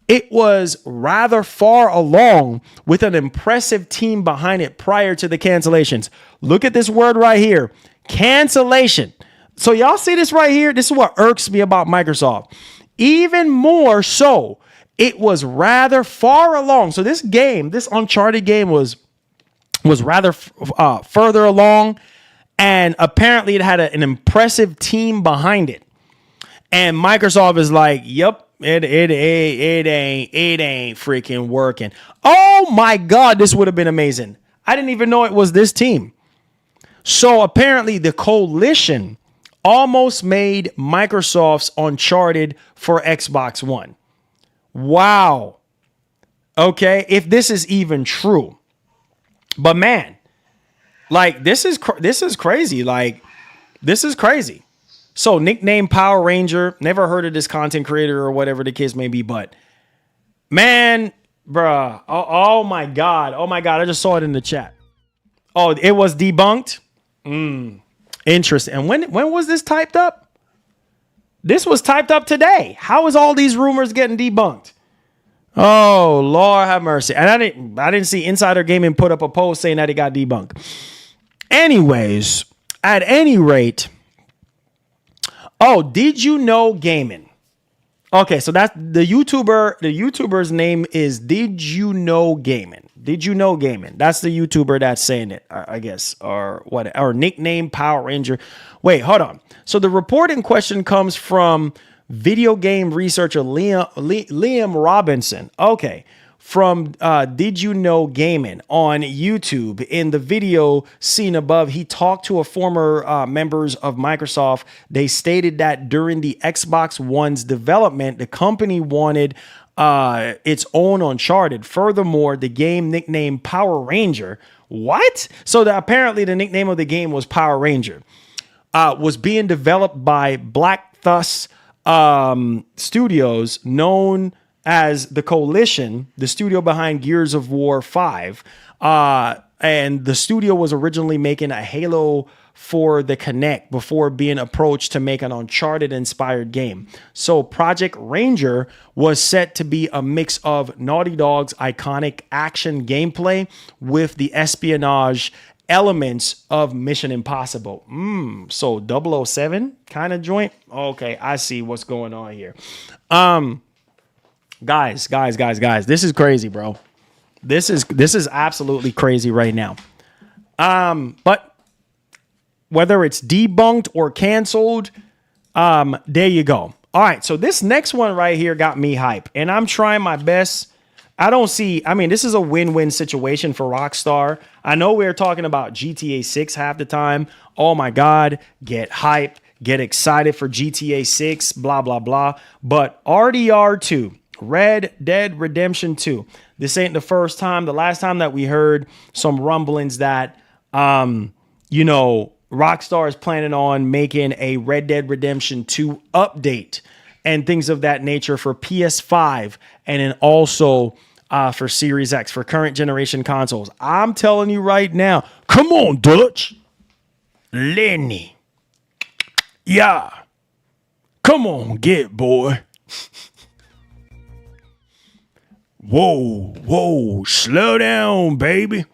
it was rather far along with an impressive team behind it prior to the cancellations. Look at this word right here, cancellation. So y'all see this right here? This is what irks me about Microsoft. Even more so, it was rather far along. So this game, this Uncharted game was rather further along, and apparently it had an impressive team behind it. And Microsoft is like, yep, it ain't freaking working. Oh my God, this would have been amazing. I didn't even know it was this team. So apparently the coalition almost made Microsoft's Uncharted for Xbox One. Wow. Okay, if this is even true. But man, like this is crazy. Like this is crazy. So nickname Power Ranger, never heard of this content creator or whatever the case may be, but man, bruh, oh my God, I just saw it in the chat. Oh, it was debunked. Interesting. And when was this typed up? This was typed up today. How is all these rumors getting debunked? Oh, Lord have mercy. And I didn't see Insider Gaming put up a post saying that it got debunked. Anyways, at any rate, oh, Did You Know Gaming? Okay, so that's the YouTuber. The YouTuber's name is Did You Know Gaming. Did You Know Gaming? That's the YouTuber that's saying it, I guess, or what? Or nickname Power Ranger. Wait, hold on. So the report in question comes from video game researcher Liam Robinson. Okay. From Did You Know Gaming on YouTube. In the video seen above, he talked to a former members of Microsoft. They stated that during the Xbox One's development, the company wanted its own Uncharted. Furthermore, the game nicknamed Power Ranger. What? So apparently the nickname of the game was Power Ranger. Was being developed by Black Thus Studios, known as the Coalition, the studio behind Gears of War 5. And the studio was originally making a Halo for the Kinect before being approached to make an Uncharted-inspired game. So Project Ranger was set to be a mix of Naughty Dog's iconic action gameplay with the espionage elements of Mission Impossible. So 007 kind of joint? Okay, I see what's going on here. Guys, this is crazy, bro. This is absolutely crazy right now. But whether it's debunked or canceled, there you go. All right, so this next one right here got me hype, and I'm trying my best. This is a win-win situation for Rockstar. I know we're talking about GTA 6 half the time. Oh my God, get hype, get excited for GTA 6, blah, blah, blah. But RDR2, Red Dead Redemption 2. This ain't the first time. The last time that we heard some rumblings that, Rockstar is planning on making a Red Dead Redemption 2 update and things of that nature for PS5 and then also for Series X, for current generation consoles. I'm telling you right now, come on, Dutch. Lenny. Yeah. Come on, get boy. Whoa, slow down, baby.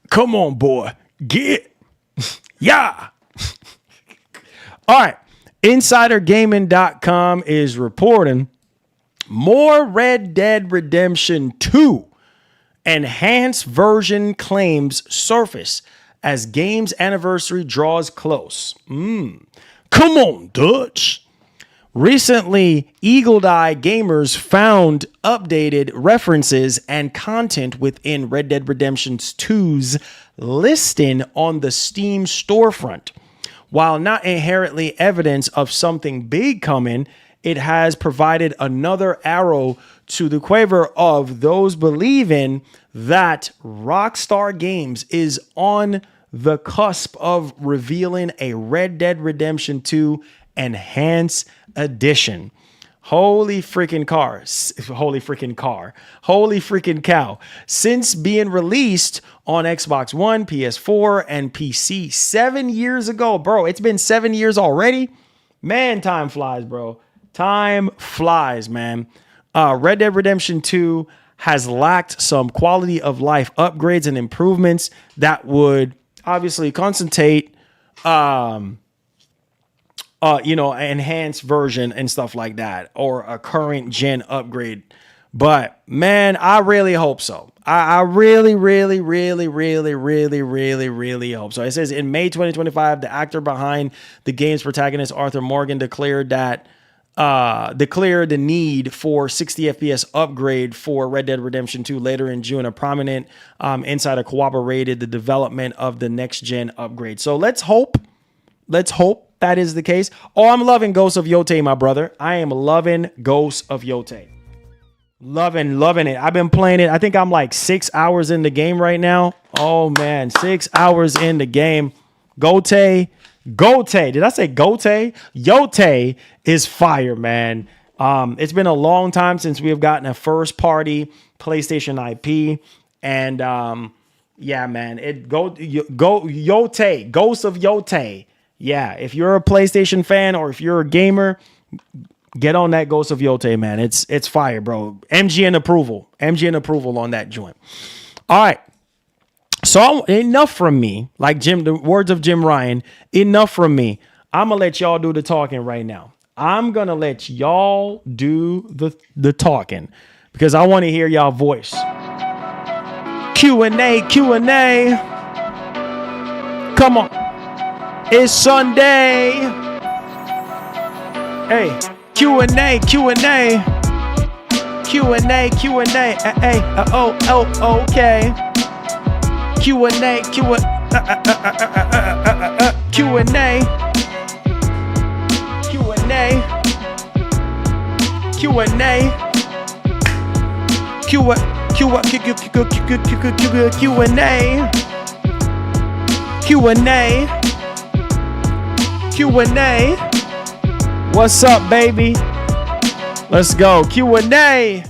Come on, boy. Get. Yeah. All right. InsiderGaming.com is reporting more Red Dead Redemption 2 enhanced version claims surface as game's anniversary draws close. Come on, Dutch. Recently, Eagle Eye gamers found updated references and content within Red Dead Redemption 2's listing on the Steam storefront. While not inherently evidence of something big coming, it has provided another arrow to the quiver of those believing that Rockstar Games is on the cusp of revealing a Red Dead Redemption 2 Enhanced Edition. Holy freaking cow. Since being released on Xbox One, PS4, and PC 7 years ago, bro, it's been 7 years already. Man, time flies, bro. Time flies, man. Red Dead Redemption 2 has lacked some quality of life upgrades and improvements that would obviously concentrate, enhanced version and stuff like that, or a current gen upgrade. But man, I really hope so. I really, really, really, really, really, really, really hope so. It says in May 2025, the actor behind the game's protagonist, Arthur Morgan, declared the need for 60 FPS upgrade for Red Dead Redemption 2 later in June. A prominent insider corroborated the development of the next gen upgrade. So let's hope that is the case. Oh, I'm loving Ghost of Yotei, my brother. I am loving Ghost of Yotei. Loving it. I've been playing it. I think I'm like 6 hours in the game right now. Oh man, 6 hours in the game. Yotei. Did I say Yotei? Yotei is fire, man. It's been a long time since we have gotten a first party PlayStation IP. And yeah, man, Yotei, Ghost of Yotei. Yeah, if you're a PlayStation fan or if you're a gamer, get on that Ghost of Yotei, man. It's fire, bro. MGN approval on that joint. All right. So enough from me, like the words of Jim Ryan, enough from me. I'm going to let y'all do the talking right now. I'm going to let y'all do the talking because I want to hear y'all voice. Q&A. Come on. It's Sunday. Hey, Q&A. Hey, okay. Q&A. What's up, baby? Let's go. Q&A.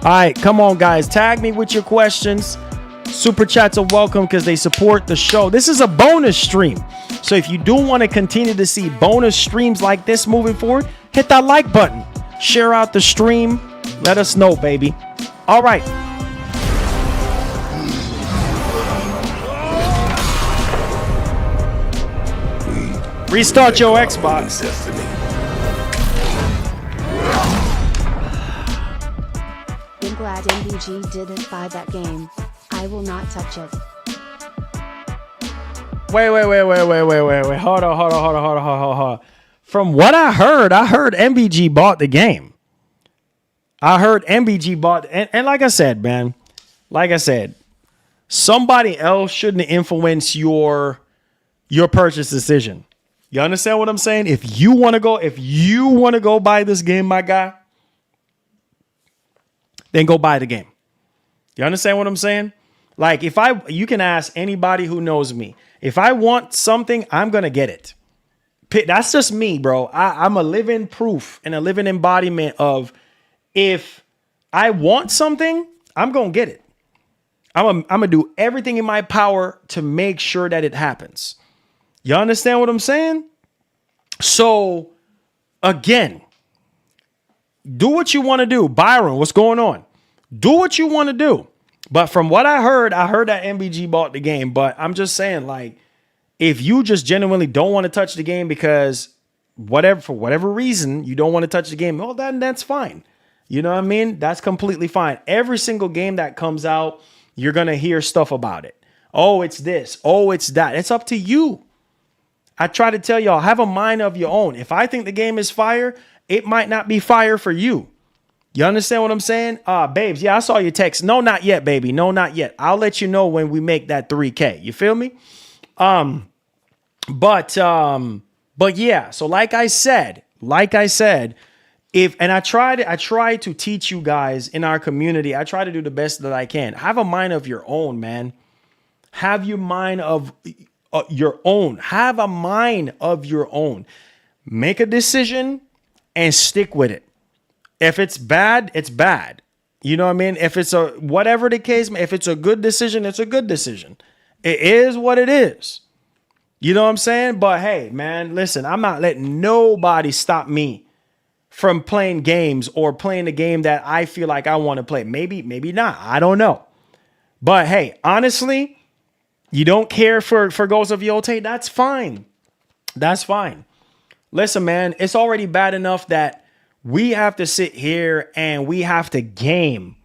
All right, come on, guys. Tag me with your questions. Super chats are welcome because they support the show. This is a bonus stream. So if you do want to continue to see bonus streams like this moving forward, hit that like button. Share out the stream. Let us know, baby. All right. Restart your Xbox. I'm glad MBG didn't buy that game. I will not touch it. Wait. Hold on. From what I heard MBG bought the game. I heard MBG bought, and like I said, man, somebody else shouldn't influence your purchase decision. You understand what I'm saying? If you want to go buy this game, my guy, then go buy the game. You understand what I'm saying? Like you can ask anybody who knows me. If I want something, I'm going to get it. That's just me, bro. I'm a living proof and a living embodiment of if I want something, I'm going to get it. I'm going to do everything in my power to make sure that it happens. You understand what I'm saying? So, again, do what you want to do. Byron, what's going on? Do what you want to do. But from what I heard that MBG bought the game. But I'm just saying, like, if you just genuinely don't want to touch the game because for whatever reason, you don't want to touch the game, well, then that's fine. You know what I mean? That's completely fine. Every single game that comes out, you're going to hear stuff about it. Oh, it's this. Oh, it's that. It's up to you. I try to tell y'all, have a mind of your own. If I think the game is fire, it might not be fire for you. You understand what I'm saying? Babes, yeah, I saw your text. No, not yet, baby. No, not yet. I'll let you know when we make that 3K. You feel me? But yeah, so like I said, I try to teach you guys in our community. I try to do the best that I can. Have a mind of your own, man. Have your mind of your own. Have a mind of your own. Make a decision and stick with it. If it's bad, it's bad. You know what I mean? If it's whatever the case, if it's a good decision, it's a good decision. It is what it is. You know what I'm saying? But hey, man, listen, I'm not letting nobody stop me from playing games or playing the game that I feel like I want to play. Maybe not. I don't know. But hey, honestly, you don't care for Ghost of Yotei? That's fine. That's fine. Listen, man, it's already bad enough that we have to sit here and we have to game.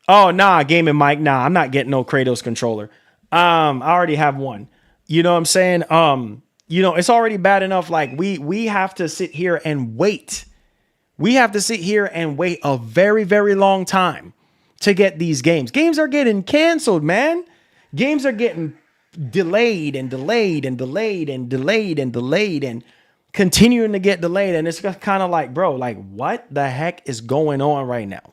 Oh, nah, gaming mic. Nah, I'm not getting no Kratos controller. I already have one. You know what I'm saying? It's already bad enough. Like we have to sit here and wait. We have to sit here and wait a very, very long time to get these games. Games are getting canceled, man. Games are getting delayed and delayed and delayed and delayed and delayed and continuing to get delayed. And it's kind of like, bro, like what the heck is going on right now?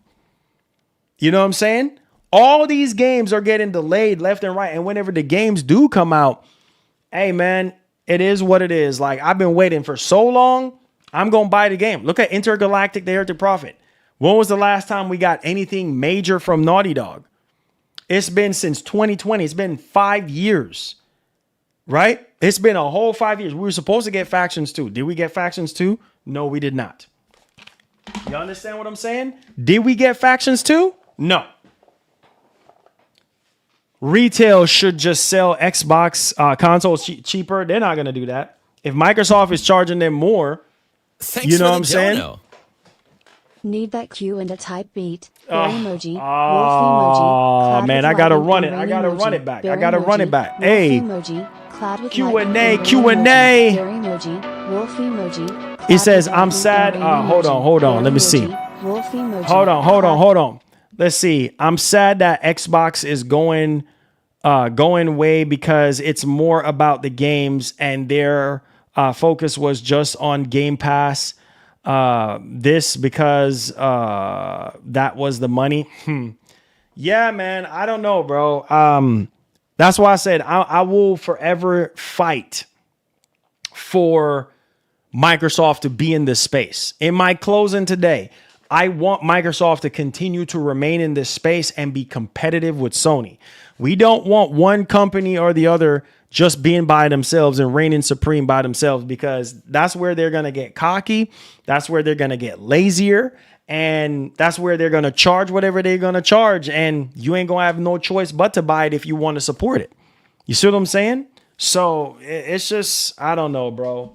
You know what I'm saying? All these games are getting delayed left and right. And whenever the games do come out, hey, man, it is what it is. Like, I've been waiting for so long. I'm going to buy the game. Look at Intergalactic: The Heir to Prophet. When was the last time we got anything major from Naughty Dog? It's been since 2020. It's been 5 years, right? It's been a whole 5 years. We were supposed to get Factions 2. Did we get Factions 2? No, we did not. You understand what I'm saying? Did we get Factions 2? No. Retail should just sell Xbox consoles cheaper. They're not going to do that. If Microsoft is charging them more, Thanks you know for what the I'm saying? dono. Need that cue and a type beat. Bear emoji. Wolf Oh, emoji. man, I gotta run it. I gotta run it back. I gotta run it back. Hey. Q&A, Q&A. Wolf emoji. He says, I'm sad. Hold on. Let me see. Hold on. Let's see. I'm sad that Xbox is going away because it's more about the games and their focus was just on Game Pass. This because that was the money. Yeah, man. I don't know, bro. That's why I said I will forever fight for Microsoft to be in this space. In my closing today, I want Microsoft to continue to remain in this space and be competitive with Sony. We don't want one company or the other just being by themselves and reigning supreme by themselves, because that's where they're going to get cocky. That's where they're going to get lazier. And that's where they're going to charge whatever they're going to charge. And you ain't going to have no choice but to buy it if you want to support it. You see what I'm saying? So it's just, I don't know, bro.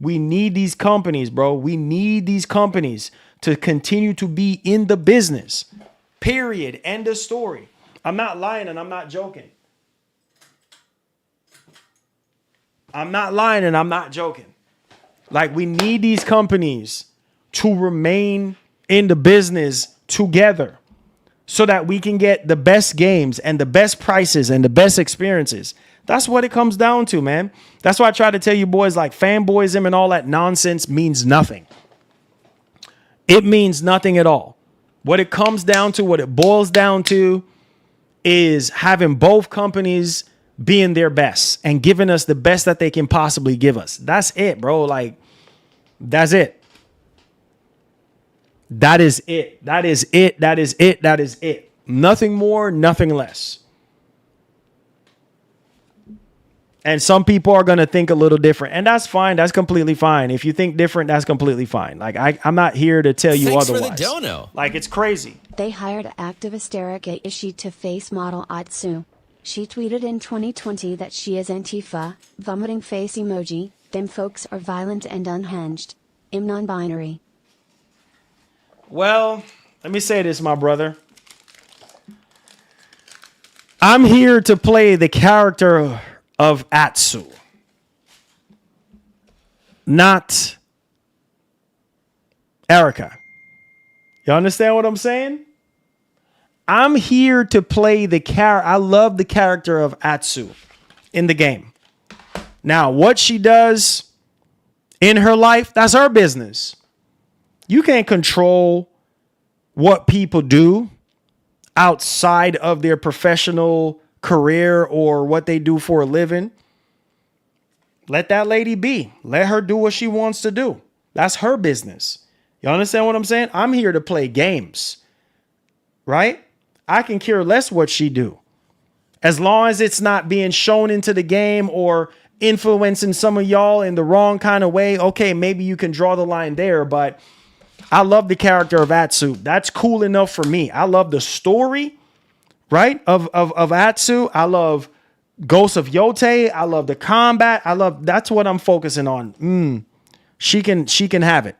We need these companies, bro. We need these companies to continue to be in the business. Period. End of story. I'm not lying and I'm not joking. I'm not lying and I'm not joking. Like, we need these companies to remain in the business together so that we can get the best games and the best prices and the best experiences. That's what it comes down to, man. That's why I try to tell you boys, like, fanboyism and all that nonsense means nothing. It means nothing at all. What it comes down to, what it boils down to, is having both companies being their best and giving us the best that they can possibly give us. That's it, bro. Like, that's it. That is it. That is it. That is it. That is it. Nothing more, nothing less. And some people are going to think a little different, and that's fine. That's completely fine. If you think different, that's completely fine. Like, I'm not here to tell you Thanks otherwise. for the dono. Like, it's crazy. They hired activist Erika Ishii to face model Atsu. She tweeted in 2020 that she is Antifa, vomiting face emoji. Them folks are violent and unhinged. I'm non-binary. Well, let me say this, my brother. I'm here to play the character of Atsu, not Erica. You understand what I'm saying? I'm here to play the character. I love the character of Atsu in the game. Now, what she does in her life, that's her business. You can't control what people do outside of their professional career or what they do for a living. Let that lady be. Let her do what she wants to do. That's her business. You understand what I'm saying? I'm here to play games, right? I can care less what she do. As long as it's not being shown into the game or influencing some of y'all in the wrong kind of way, okay, maybe you can draw the line there. But I love the character of Atsu. That's cool enough for me. I love the story, right, of Atsu. I love Ghost of Yote. I love the combat. That's what I'm focusing on. She can have it.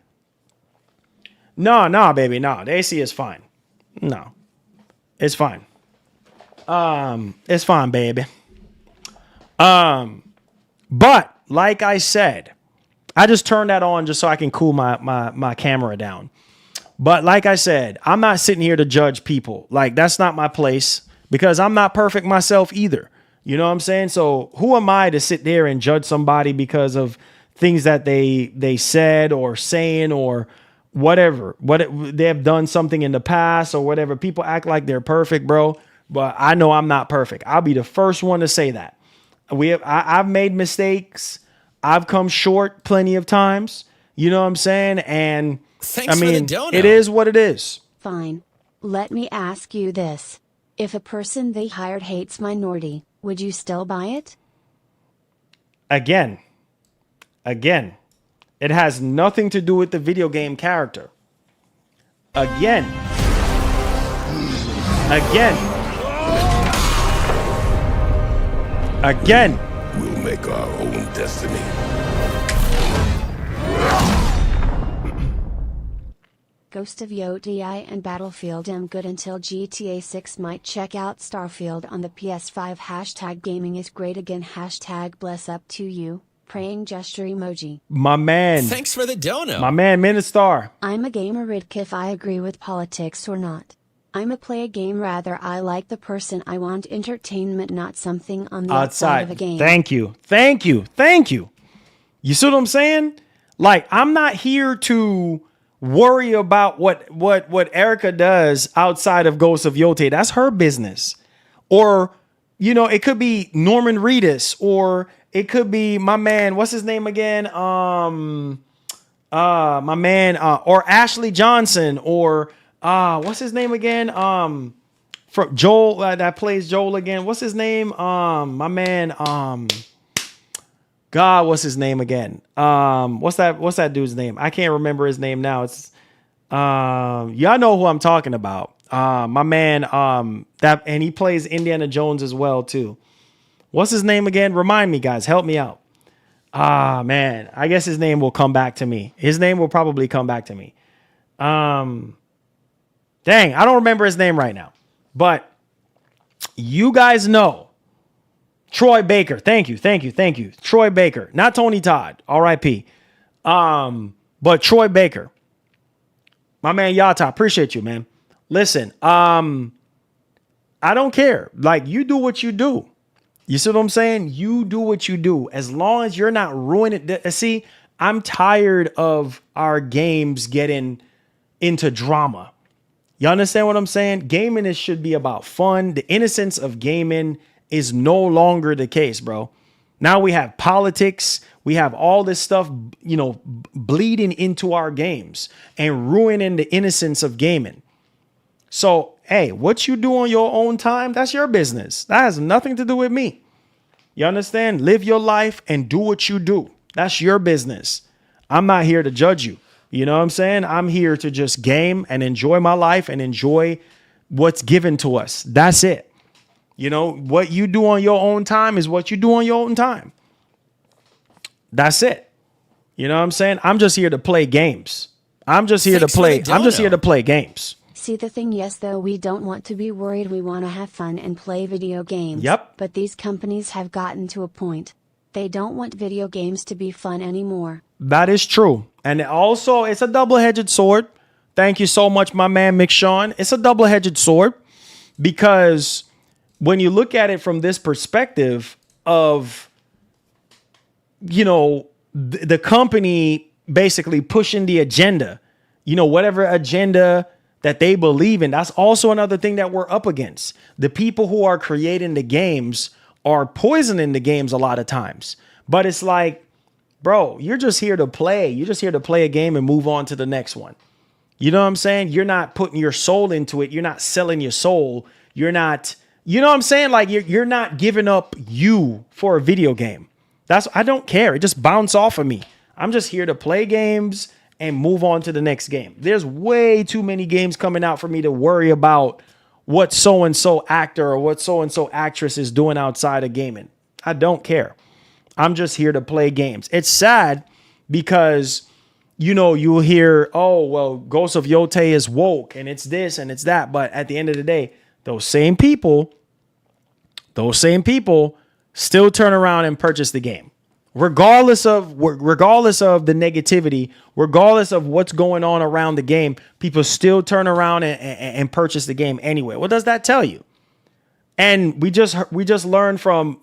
No, baby, no. The AC is fine. No, it's fine. It's fine, baby. But like I said, I just turned that on just so I can cool my camera down. But like I said, I'm not sitting here to judge people. Like, that's not my place because I'm not perfect myself either. You know what I'm saying? So who am I to sit there and judge somebody because of things that they said or saying or whatever, they have done something in the past or whatever. People act like they're perfect, bro. But I know I'm not perfect. I'll be the first one to say that. I've made mistakes. I've come short plenty of times. You know what I'm saying? And Thanks for the dono. it is what it is. Fine. Let me ask you this. If a person they hired hates minority, would you still buy it? Again, it has nothing to do with the video game character. Again. We'll make our own destiny. Ghost of Yoti and Battlefield am good until GTA 6 might check out Starfield on the PS5 # gaming is great again # bless up to you, praying gesture emoji. My man. Thanks for the dono. My man, Ministar. I'm a gamer Ridk if I agree with politics or not. I'm a play a game rather I like the person I want entertainment not something on the outside of a game. Thank you. You see what I'm saying? Like, I'm not here to worry about what Erica does outside of Ghost of Yote. That's her business. Or, it could be Norman Reedus, or it could be my man, what's his name again? My man, or Ashley Johnson, or what's his name again? From Joel, that plays Joel again. What's his name? My man, God, what's his name again? What's that dude's name? I can't remember his name now. It's y'all know who I'm talking about. My man, and he plays Indiana Jones as well too. What's his name again? Remind me, guys. Help me out. Man, I guess his name will come back to me. His name will probably come back to me. Dang, I don't remember his name right now. But you guys know Troy Baker. Thank you. Troy Baker, not Tony Todd. R.I.P. But Troy Baker. My man Yata, appreciate you, man. Listen, I don't care. Like, you do what you do. You see what I'm saying? You do what you do. As long as you're not ruining it. See, I'm tired of our games getting into drama. You understand what I'm saying? Gaming should be about fun. The innocence of gaming is no longer the case, bro. Now we have politics. We have all this stuff, bleeding into our games and ruining the innocence of gaming. So, hey, what you do on your own time, that's your business. That has nothing to do with me. You understand? Live your life and do what you do. That's your business. I'm not here to judge you. You know what I'm saying? I'm here to just game and enjoy my life and enjoy what's given to us. That's it. What you do on your own time is what you do on your own time. That's it. You know what I'm saying? I'm just here to play games. I'm just here to play games. See the thing, yes, though we don't want to be worried. We want to have fun and play video games. Yep. But these companies have gotten to a point. They don't want video games to be fun anymore. That is true. And also, it's a double-edged sword. Thank you so much, my man, Mick Sean. It's a double-edged sword because when you look at it from this perspective of, the company basically pushing the agenda, whatever agenda that they believe in, that's also another thing that we're up against. The people who are creating the games are poisoning the games a lot of times. But it's like, bro, you're just here to play. You're just here to play a game and move on to the next one. You know what I'm saying? You're not putting your soul into it. You're not selling your soul. You're not, You know what I'm saying? Like you're not giving up you for a video game. I don't care. It just bounce off of me. I'm just here to play games and move on to the next game. There's way too many games coming out for me to worry about what so-and-so actor or what so-and-so actress is doing outside of gaming. I don't care. I'm just here to play games. It's sad because, you know, you'll hear, oh, well, Ghost of Yotei is woke and it's this and it's that. But at the end of the day, those same people still turn around and purchase the game. Regardless of the negativity, regardless of what's going on around the game, people still turn around and purchase the game anyway. What does that tell you? And we just learned from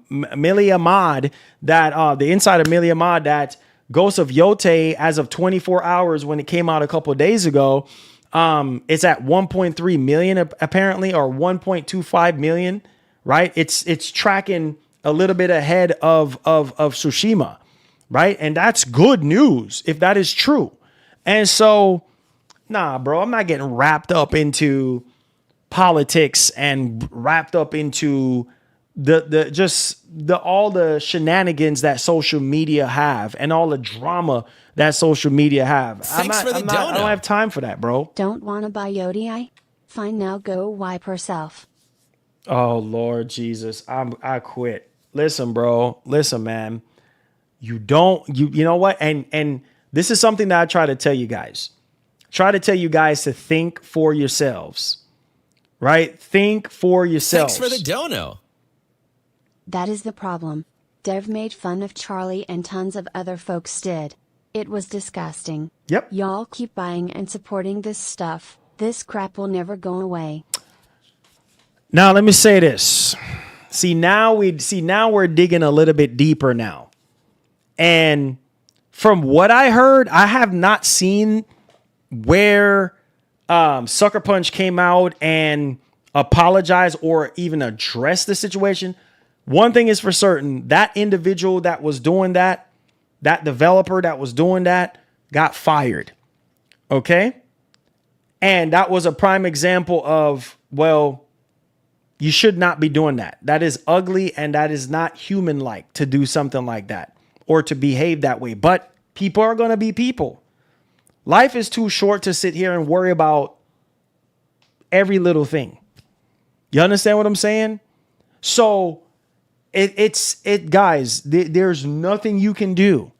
Millie Ahmad that the inside of Millie Ahmad that Ghost of Yotei, as of 24 hours when it came out a couple of days ago, it's at 1.3 million apparently, or 1.25 million. Right? It's tracking a little bit ahead of Tsushima, right? And that's good news if that is true. And so, nah, bro, I'm not getting wrapped up into politics and wrapped up into all the shenanigans that social media have and all the drama that social media have. I don't have time for that, bro. Don't want to buy Yodi? Fine, now go wipe herself. Oh, Lord Jesus. I quit. Listen, bro. Listen, man. You know what? And this is something that I try to tell you guys. Try to tell you guys to think for yourselves. Right? Think for yourselves. Thanks for the dono. That is the problem. Dev made fun of Charlie and tons of other folks did. It was disgusting. Yep. Y'all keep buying and supporting this stuff. This crap will never go away. Now, let me say this. Now we're digging a little bit deeper now. And from what I heard, I have not seen where Sucker Punch came out and apologized or even addressed the situation. One thing is for certain, that individual that was doing that developer that was doing that got fired. Okay? And that was a prime example of, well, you should not be doing that. That is ugly and that is not human-like to do something like that or to behave that way. But people are going to be people. Life is too short to sit here and worry about every little thing. You understand what I'm saying? So guys, there's nothing you can do.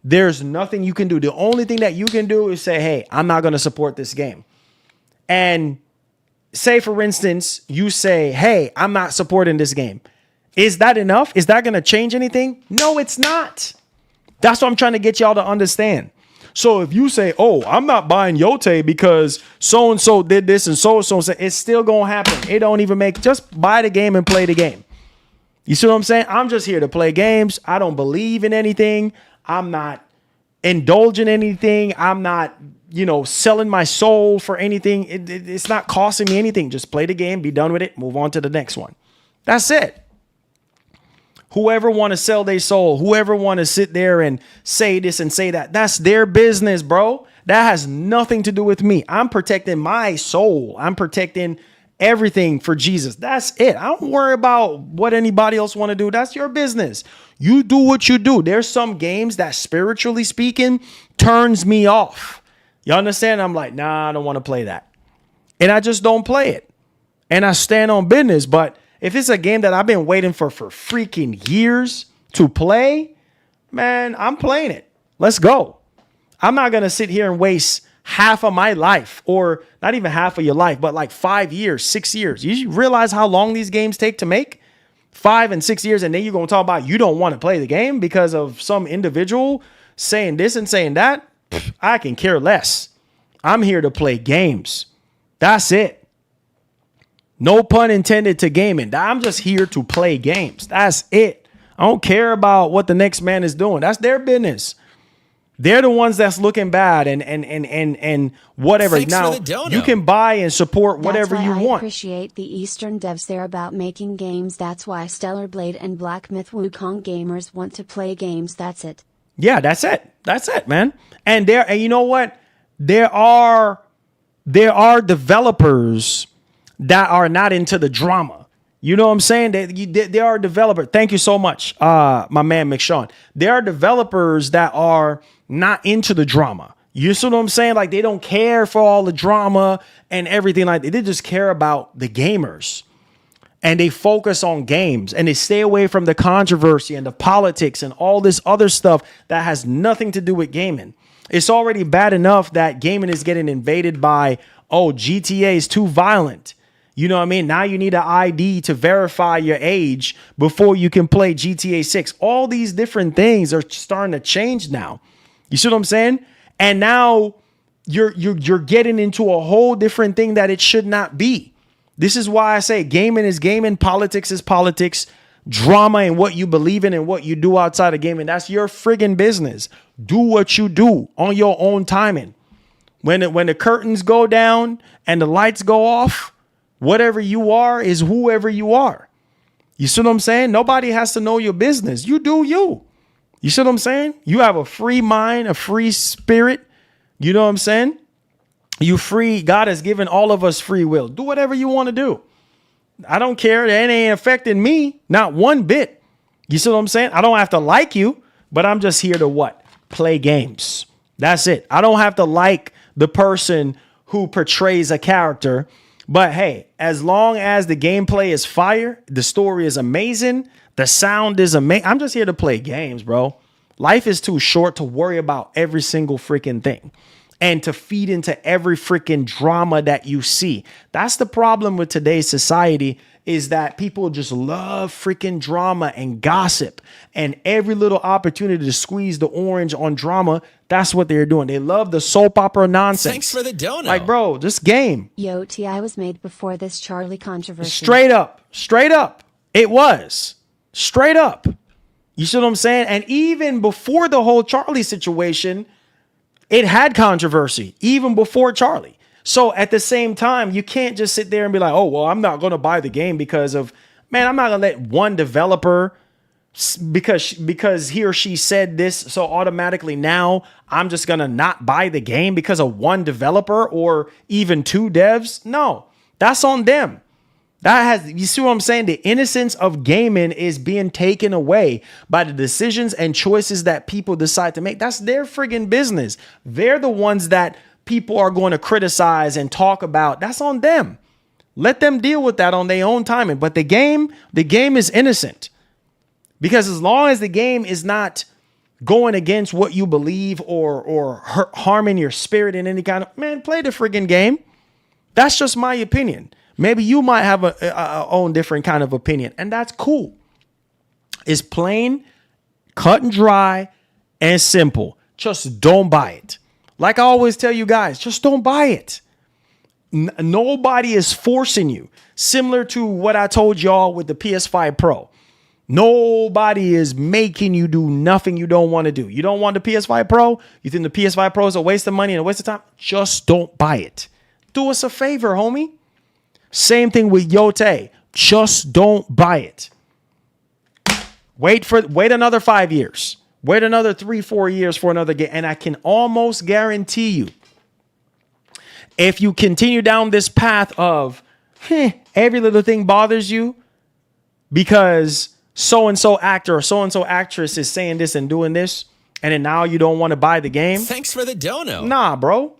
There's nothing you can do. The only thing that you can do is say, hey, I'm not going to support this game. And say, for instance, you say, hey, I'm not supporting this game. Is that enough? Is that going to change anything? No, it's not. That's what I'm trying to get y'all to understand. So if you say, oh, I'm not buying Yotei because so-and-so did this and so-and-so, it's still going to happen. It don't even just buy the game and play the game. You see what I'm saying? I'm just here to play games. I don't believe in anything. I'm not indulging anything. I'm not, selling my soul for anything. It's not costing me anything. Just play the game, be done with it, move on to the next one. That's it. Whoever want to sell their soul, whoever want to sit there and say this and say that, that's their business, bro. That has nothing to do with me. I'm protecting my soul. I'm protecting everything for Jesus. That's it. I don't worry about what anybody else want to do. That's your business. You do what you do. There's some games that, spiritually speaking, turns me off. You understand? I'm like, nah, I don't want to play that. And I just don't play it. And I stand on business. But if it's a game that I've been waiting for freaking years to play, man, I'm playing it. Let's go. I'm not going to sit here and waste half of my life, or not even half of your life, but like 5 years, 6 years. You realize how long these games take to make? 5 and 6 years. And then you're going to talk about you don't want to play the game because of some individual saying this and saying that. I can care less. I'm here to play games. That's it. No pun intended to gaming. I'm just here to play games. That's it. I don't care about what the next man is doing. That's their business. They're the ones that's looking bad and whatever. Thanks now, you can buy and support whatever you want. I appreciate the Eastern devs there about making games. That's why Stellar Blade and Black Myth Wukong gamers want to play games. That's it. Yeah, that's it. That's it, man. And you know what? There are developers that are not into the drama. You know what I'm saying? They are developers. Thank you so much, my man McShawn. There are developers that are not into the drama. You see what I'm saying? Like, they don't care for all the drama and everything like that. They just care about the gamers. And they focus on games, and they stay away from the controversy and the politics and all this other stuff that has nothing to do with gaming. It's already bad enough that gaming is getting invaded by, oh, GTA is too violent. You know what I mean? Now you need an ID to verify your age before you can play GTA 6. All these different things are starting to change now. You see what I'm saying? And now you're getting into a whole different thing that it should not be. This is why I say gaming is gaming, politics is politics, drama and what you believe in and what you do outside of gaming, that's your friggin' business. Do what you do on your own timing. When the curtains go down and the lights go off, whatever you are is whoever you are. You see what I'm saying? Nobody has to know your business. You do you. You see what I'm saying? You have a free mind, a free spirit. You know what I'm saying? You free. God has given all of us free will. Do whatever you want to do. I don't care. That ain't affecting me. Not one bit. You see what I'm saying? I don't have to like you, but I'm just here to what? Play games. That's it. I don't have to like the person who portrays a character. But hey, as long as the gameplay is fire, the story is amazing, the sound is amazing. I'm just here to play games, bro. Life is too short to worry about every single freaking thing and to feed into every freaking drama that you see. That's the problem with today's society, is that people just love freaking drama and gossip, and every little opportunity to squeeze the orange on drama. That's what they're doing. They love the soap opera nonsense. Thanks for the dono. Like, bro, just game. Yo, TI was made before this Charlie controversy. Straight up. It was straight up. You see what I'm saying? And even before the whole Charlie situation, it had controversy even before Charlie. So at the same time, you can't just sit there and be like, oh, well, I'm not going to buy the game because of, man, I'm not going to let one developer, because he or she said this, so automatically now I'm just going to not buy the game because of one developer or even two devs. No, that's on them. You see what I'm saying? The innocence of gaming is being taken away by the decisions and choices that people decide to make. That's their friggin' business. They're the ones that people are going to criticize and talk about. That's on them. Let them deal with that on their own timing. But the game is innocent, because as long as the game is not going against what you believe or harming your spirit in any kind of, man, play the friggin' game. That's just my opinion. Maybe you might have a own different kind of opinion, and that's cool. It's plain, cut and dry, and simple. Just don't buy it. Like I always tell you guys, just don't buy it. Nobody is forcing you. Similar to what I told y'all with the PS5 Pro. Nobody is making you do nothing you don't want to do. You don't want the PS5 Pro? You think the PS5 Pro is a waste of money and a waste of time? Just don't buy it. Do us a favor, homie. Same thing with Yote. Just don't buy it. Wait another 5 years. Wait another 3-4 years for another game. And I can almost guarantee you, if you continue down this path of every little thing bothers you because so-and-so actor or so-and-so actress is saying this and doing this, and then now you don't want to buy the game. Thanks for the dono. Nah, bro.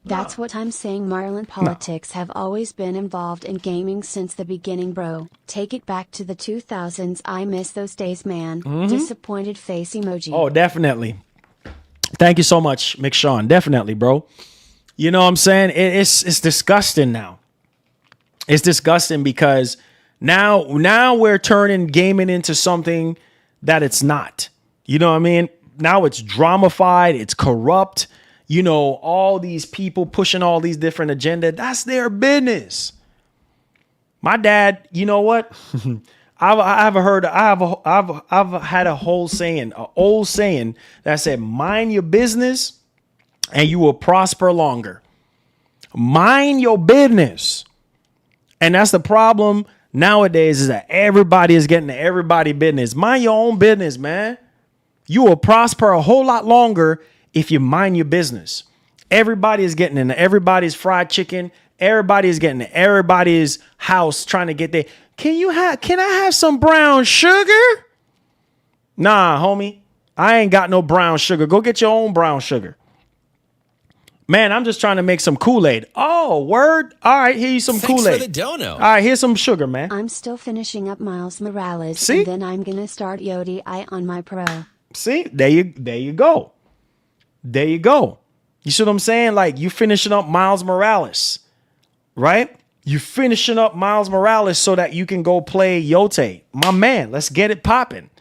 That's what I'm saying. Marlon, politics have always been involved in gaming since the beginning, bro. Take it back to the 2000s. I miss those days, man. Disappointed face emoji. Oh, definitely. Thank you so much, McShawn. Definitely, bro. You know what I'm saying? It's disgusting now. It's disgusting because now we're turning gaming into something that it's not. You know what I mean? Now it's dramified. It's corrupt. You know, all these people pushing all these different agendas. That's their business. My dad, you know what? I've had a whole saying, an old saying that said, mind your business and you will prosper longer. Mind your business. And that's the problem nowadays, is that everybody is getting to everybody business. Mind your own business, man. You will prosper a whole lot longer if you mind your business. Everybody is getting into everybody's fried chicken, Everybody is getting it. Everybody's house trying to get there. Can I have some brown sugar? Nah, homie. I ain't got no brown sugar. Go get your own brown sugar. Man, I'm just trying to make some Kool-Aid. Oh, word? All right, here's some Thanks Kool-Aid. for the dono. All right, here's some sugar, man. I'm still finishing up Miles Morales, See? and then I'm gonna start Yodi on my Pro. See? There you go. There you go. You see what I'm saying? Like, you finishing up Miles Morales, right? You finishing up Miles Morales so that you can go play Yote. My man, let's get it popping.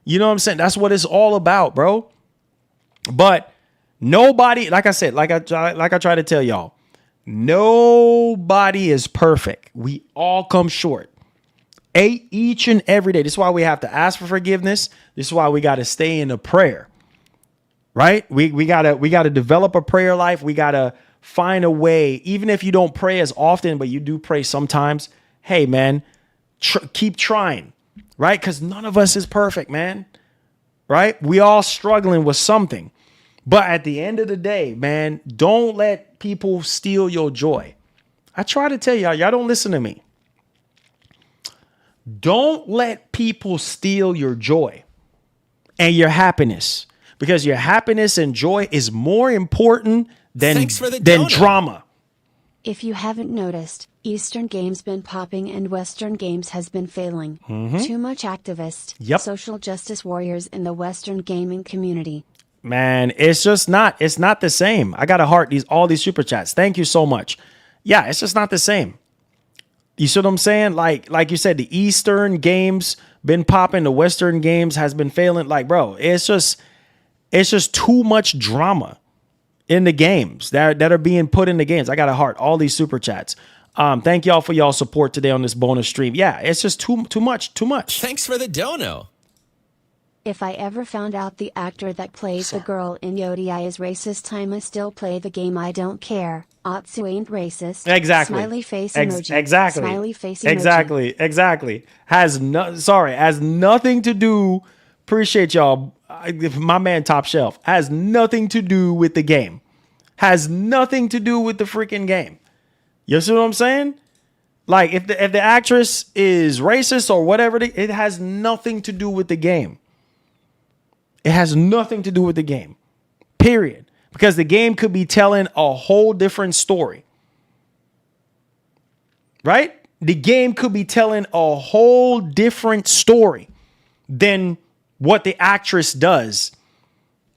You know what I'm saying? That's what it's all about, bro. But nobody, like I said, like I try to tell y'all, nobody is perfect. We all come short. Each and every day. This is why we have to ask for forgiveness. This is why we got to stay in a prayer. Right? We gotta develop a prayer life. We gotta find a way, even if you don't pray as often, but you do pray sometimes. Hey, man, keep trying, right? Because none of us is perfect, man. Right? We all struggling with something. But at the end of the day, man, don't let people steal your joy. I try to tell y'all don't listen to me. Don't let people steal your joy and your happiness. Because your happiness and joy is more important than drama. If you haven't noticed, Eastern games been popping and Western games has been failing. Too much activists, social justice warriors in the Western gaming community. Man, it's not the same. I got to heart all these super chats. Thank you so much. Yeah, it's just not the same. You see what I'm saying? Like you said, the Eastern games been popping, the Western games has been failing. Like, bro, it's just too much drama in the games that are being put in the games. I got to heart all these super chats. Thank y'all for y'all support today on this bonus stream. Yeah, it's just too much. Thanks for the dono. If I ever found out the actor that plays the girl in Yodi is racist, I still play the game. I don't care. Otsu ain't racist. Exactly. Smiley face emoji. Exactly. Smiley face emoji. Exactly. Has nothing to do. Appreciate y'all. My man Top Shelf has nothing to do with the game. Has nothing to do with the freaking game. You see what I'm saying? Like if the actress is racist or whatever, it has nothing to do with the game. It has nothing to do with the game. Period. Because the game could be telling a whole different story. Right? The game could be telling a whole different story than what the actress does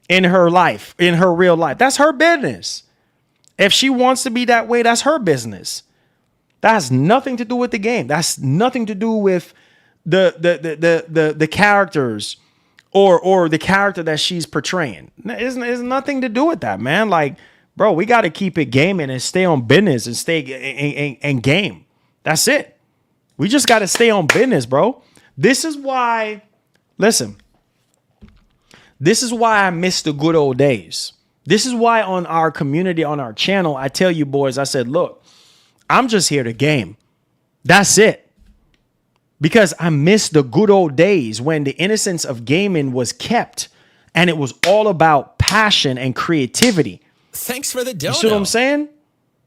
in her life, in her real life. That's her business. If she wants to be that way, that's her business. That has nothing to do with the game. That's nothing to do with the characters or the character that she's portraying. It's nothing to do with that, man. Like, bro, we got to keep it gaming and stay on business and stay and game. That's it. We just got to stay on business, bro. This is why, listen, this is why I miss the good old days. This is why on our community, on our channel, I tell you boys, I said, look, I'm just here to game. That's it. Because I miss the good old days when the innocence of gaming was kept and it was all about passion and creativity. Thanks for the dono. You see what I'm saying?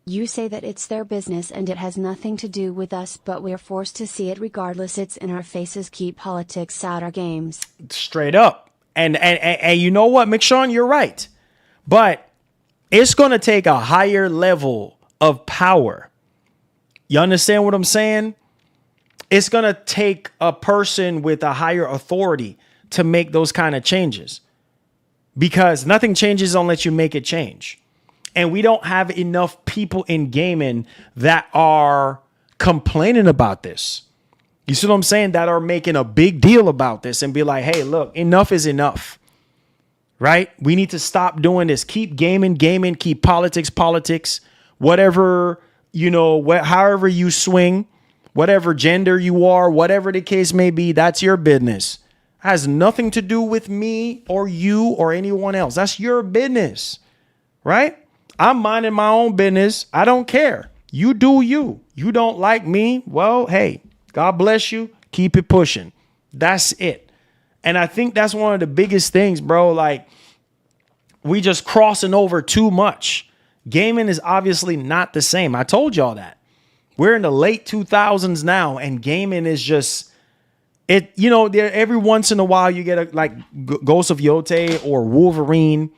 You say that it's their business and it has nothing to do with us, but we're forced to see it regardless. It's in our faces. Keep politics out our games. Straight up. And you know what, McShawn, you're right. But it's going to take a higher level of power. You understand what I'm saying? It's going to take a person with a higher authority to make those kind of changes. Because nothing changes unless you make it change. And we don't have enough people in gaming that are complaining about this. You see what I'm saying? That are making a big deal about this and be like, hey, look, enough is enough. Right? We need to stop doing this. Keep gaming. Keep politics. Whatever, however you swing, whatever gender you are, whatever the case may be, that's your business. Has nothing to do with me or you or anyone else. That's your business. Right? I'm minding my own business. I don't care. You do you. You don't like me. Well, hey, God bless you. Keep it pushing. That's it. And I think that's one of the biggest things, bro. Like, we just crossing over too much. Gaming is obviously not the same. I told y'all that. We're in the late 2000s now, and gaming is just it. You know, there every once in a while you get a like Ghost of Yote or Wolverine.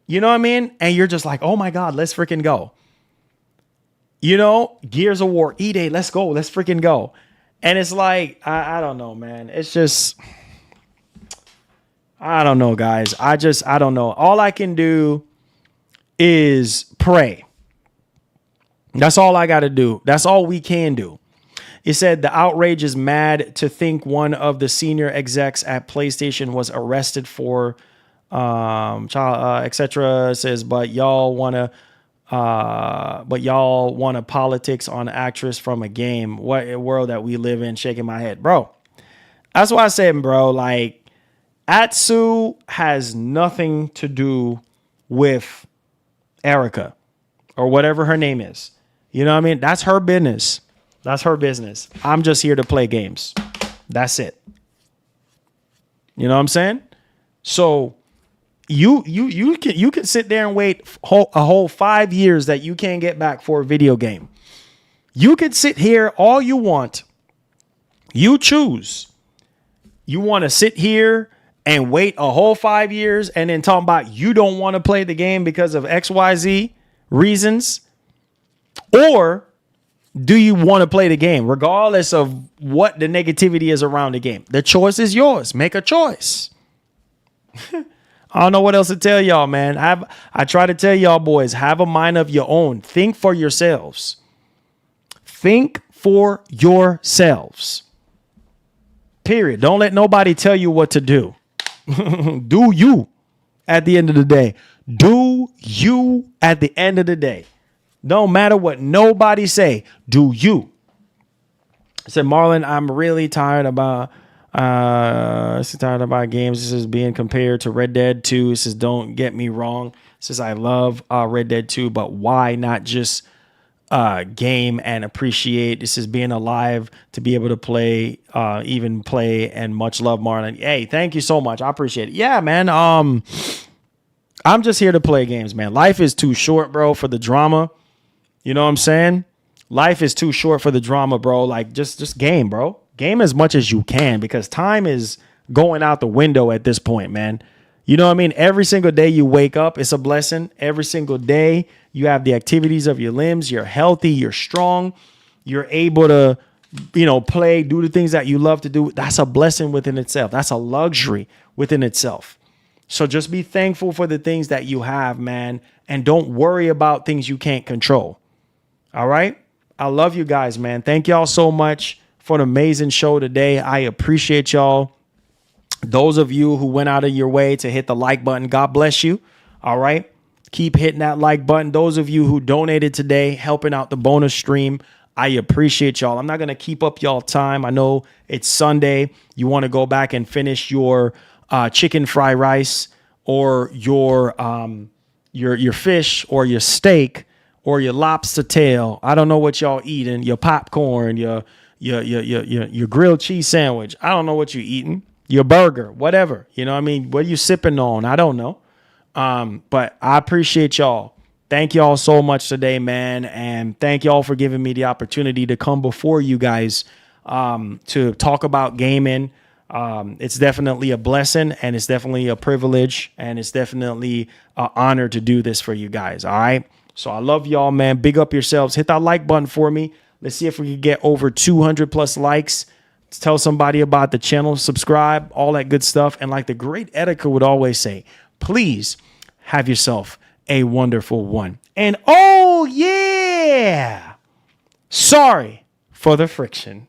You know what I mean? And you're just like, oh my God, let's freaking go. You know, Gears of War, E-Day, let's go, let's freaking go. And it's like, I don't know, man. It's just, I don't know, guys. I don't know. All I can do is pray. That's all I got to do. That's all we can do. It said the outrage is mad to think one of the senior execs at PlayStation was arrested for etc. Says, but y'all want to politics on actress from a game. What a world that we live in. Shaking my head, bro. That's why I said, bro, like Atsu has nothing to do with Erica or whatever her name is. You know what I mean? That's her business. That's her business. I'm just here to play games. That's it. You know what I'm saying? So you can sit there and wait a whole 5 years that you can't get back for a video game. You can sit here all you want. You choose. You want to sit here and wait a whole 5 years and then talk about you don't want to play the game because of XYZ reasons? Or do you want to play the game regardless of what the negativity is around the game? The choice is yours. Make a choice. I don't know what else to tell y'all, man. I try to tell y'all boys, have a mind of your own. Think for yourselves. Think for yourselves. Period. Don't let nobody tell you what to do. Do you at the end of the day. Do you at the end of the day. Don't matter what nobody say. Do you. I said, Marlon, I'm really tired about games. This is being compared to Red Dead 2. This is, don't get me wrong. This is, I love Red Dead 2, but why not just game and appreciate? This is being alive to be able to play, even play, and much love, Marlon. Hey, thank you so much. I appreciate it. Yeah, man. I'm just here to play games, man. Life is too short, bro, for the drama. You know what I'm saying? Life is too short for the drama, bro. Like, just game, bro. Game as much as you can, because time is going out the window at this point, man. You know what I mean? Every single day you wake up, it's a blessing. Every single day you have the activities of your limbs. You're healthy. You're strong. You're able to, play, do the things that you love to do. That's a blessing within itself. That's a luxury within itself. So just be thankful for the things that you have, man. And don't worry about things you can't control. All right? I love you guys, man. Thank y'all so much for an amazing show today. I appreciate y'all. Those of you who went out of your way to hit the like button, God bless you. All right. Keep hitting that like button. Those of you who donated today, helping out the bonus stream, I appreciate y'all. I'm not going to keep up y'all time. I know it's Sunday. You want to go back and finish your chicken fried rice or your fish or your steak or your lobster tail. I don't know what y'all eating. Your popcorn, your grilled cheese sandwich. I don't know what you're eating. Your burger, whatever. You know what I mean? What are you sipping on? I don't know. But I appreciate y'all. Thank y'all so much today, man. And thank y'all for giving me the opportunity to come before you guys to talk about gaming. It's definitely a blessing, and it's definitely a privilege, and it's definitely an honor to do this for you guys. All right. So I love y'all, man. Big up yourselves. Hit that like button for me. Let's see if we can get over 200 plus likes. Tell somebody about the channel, subscribe, all that good stuff. And like the great Etika would always say, please have yourself a wonderful one. And oh yeah, sorry for the friction.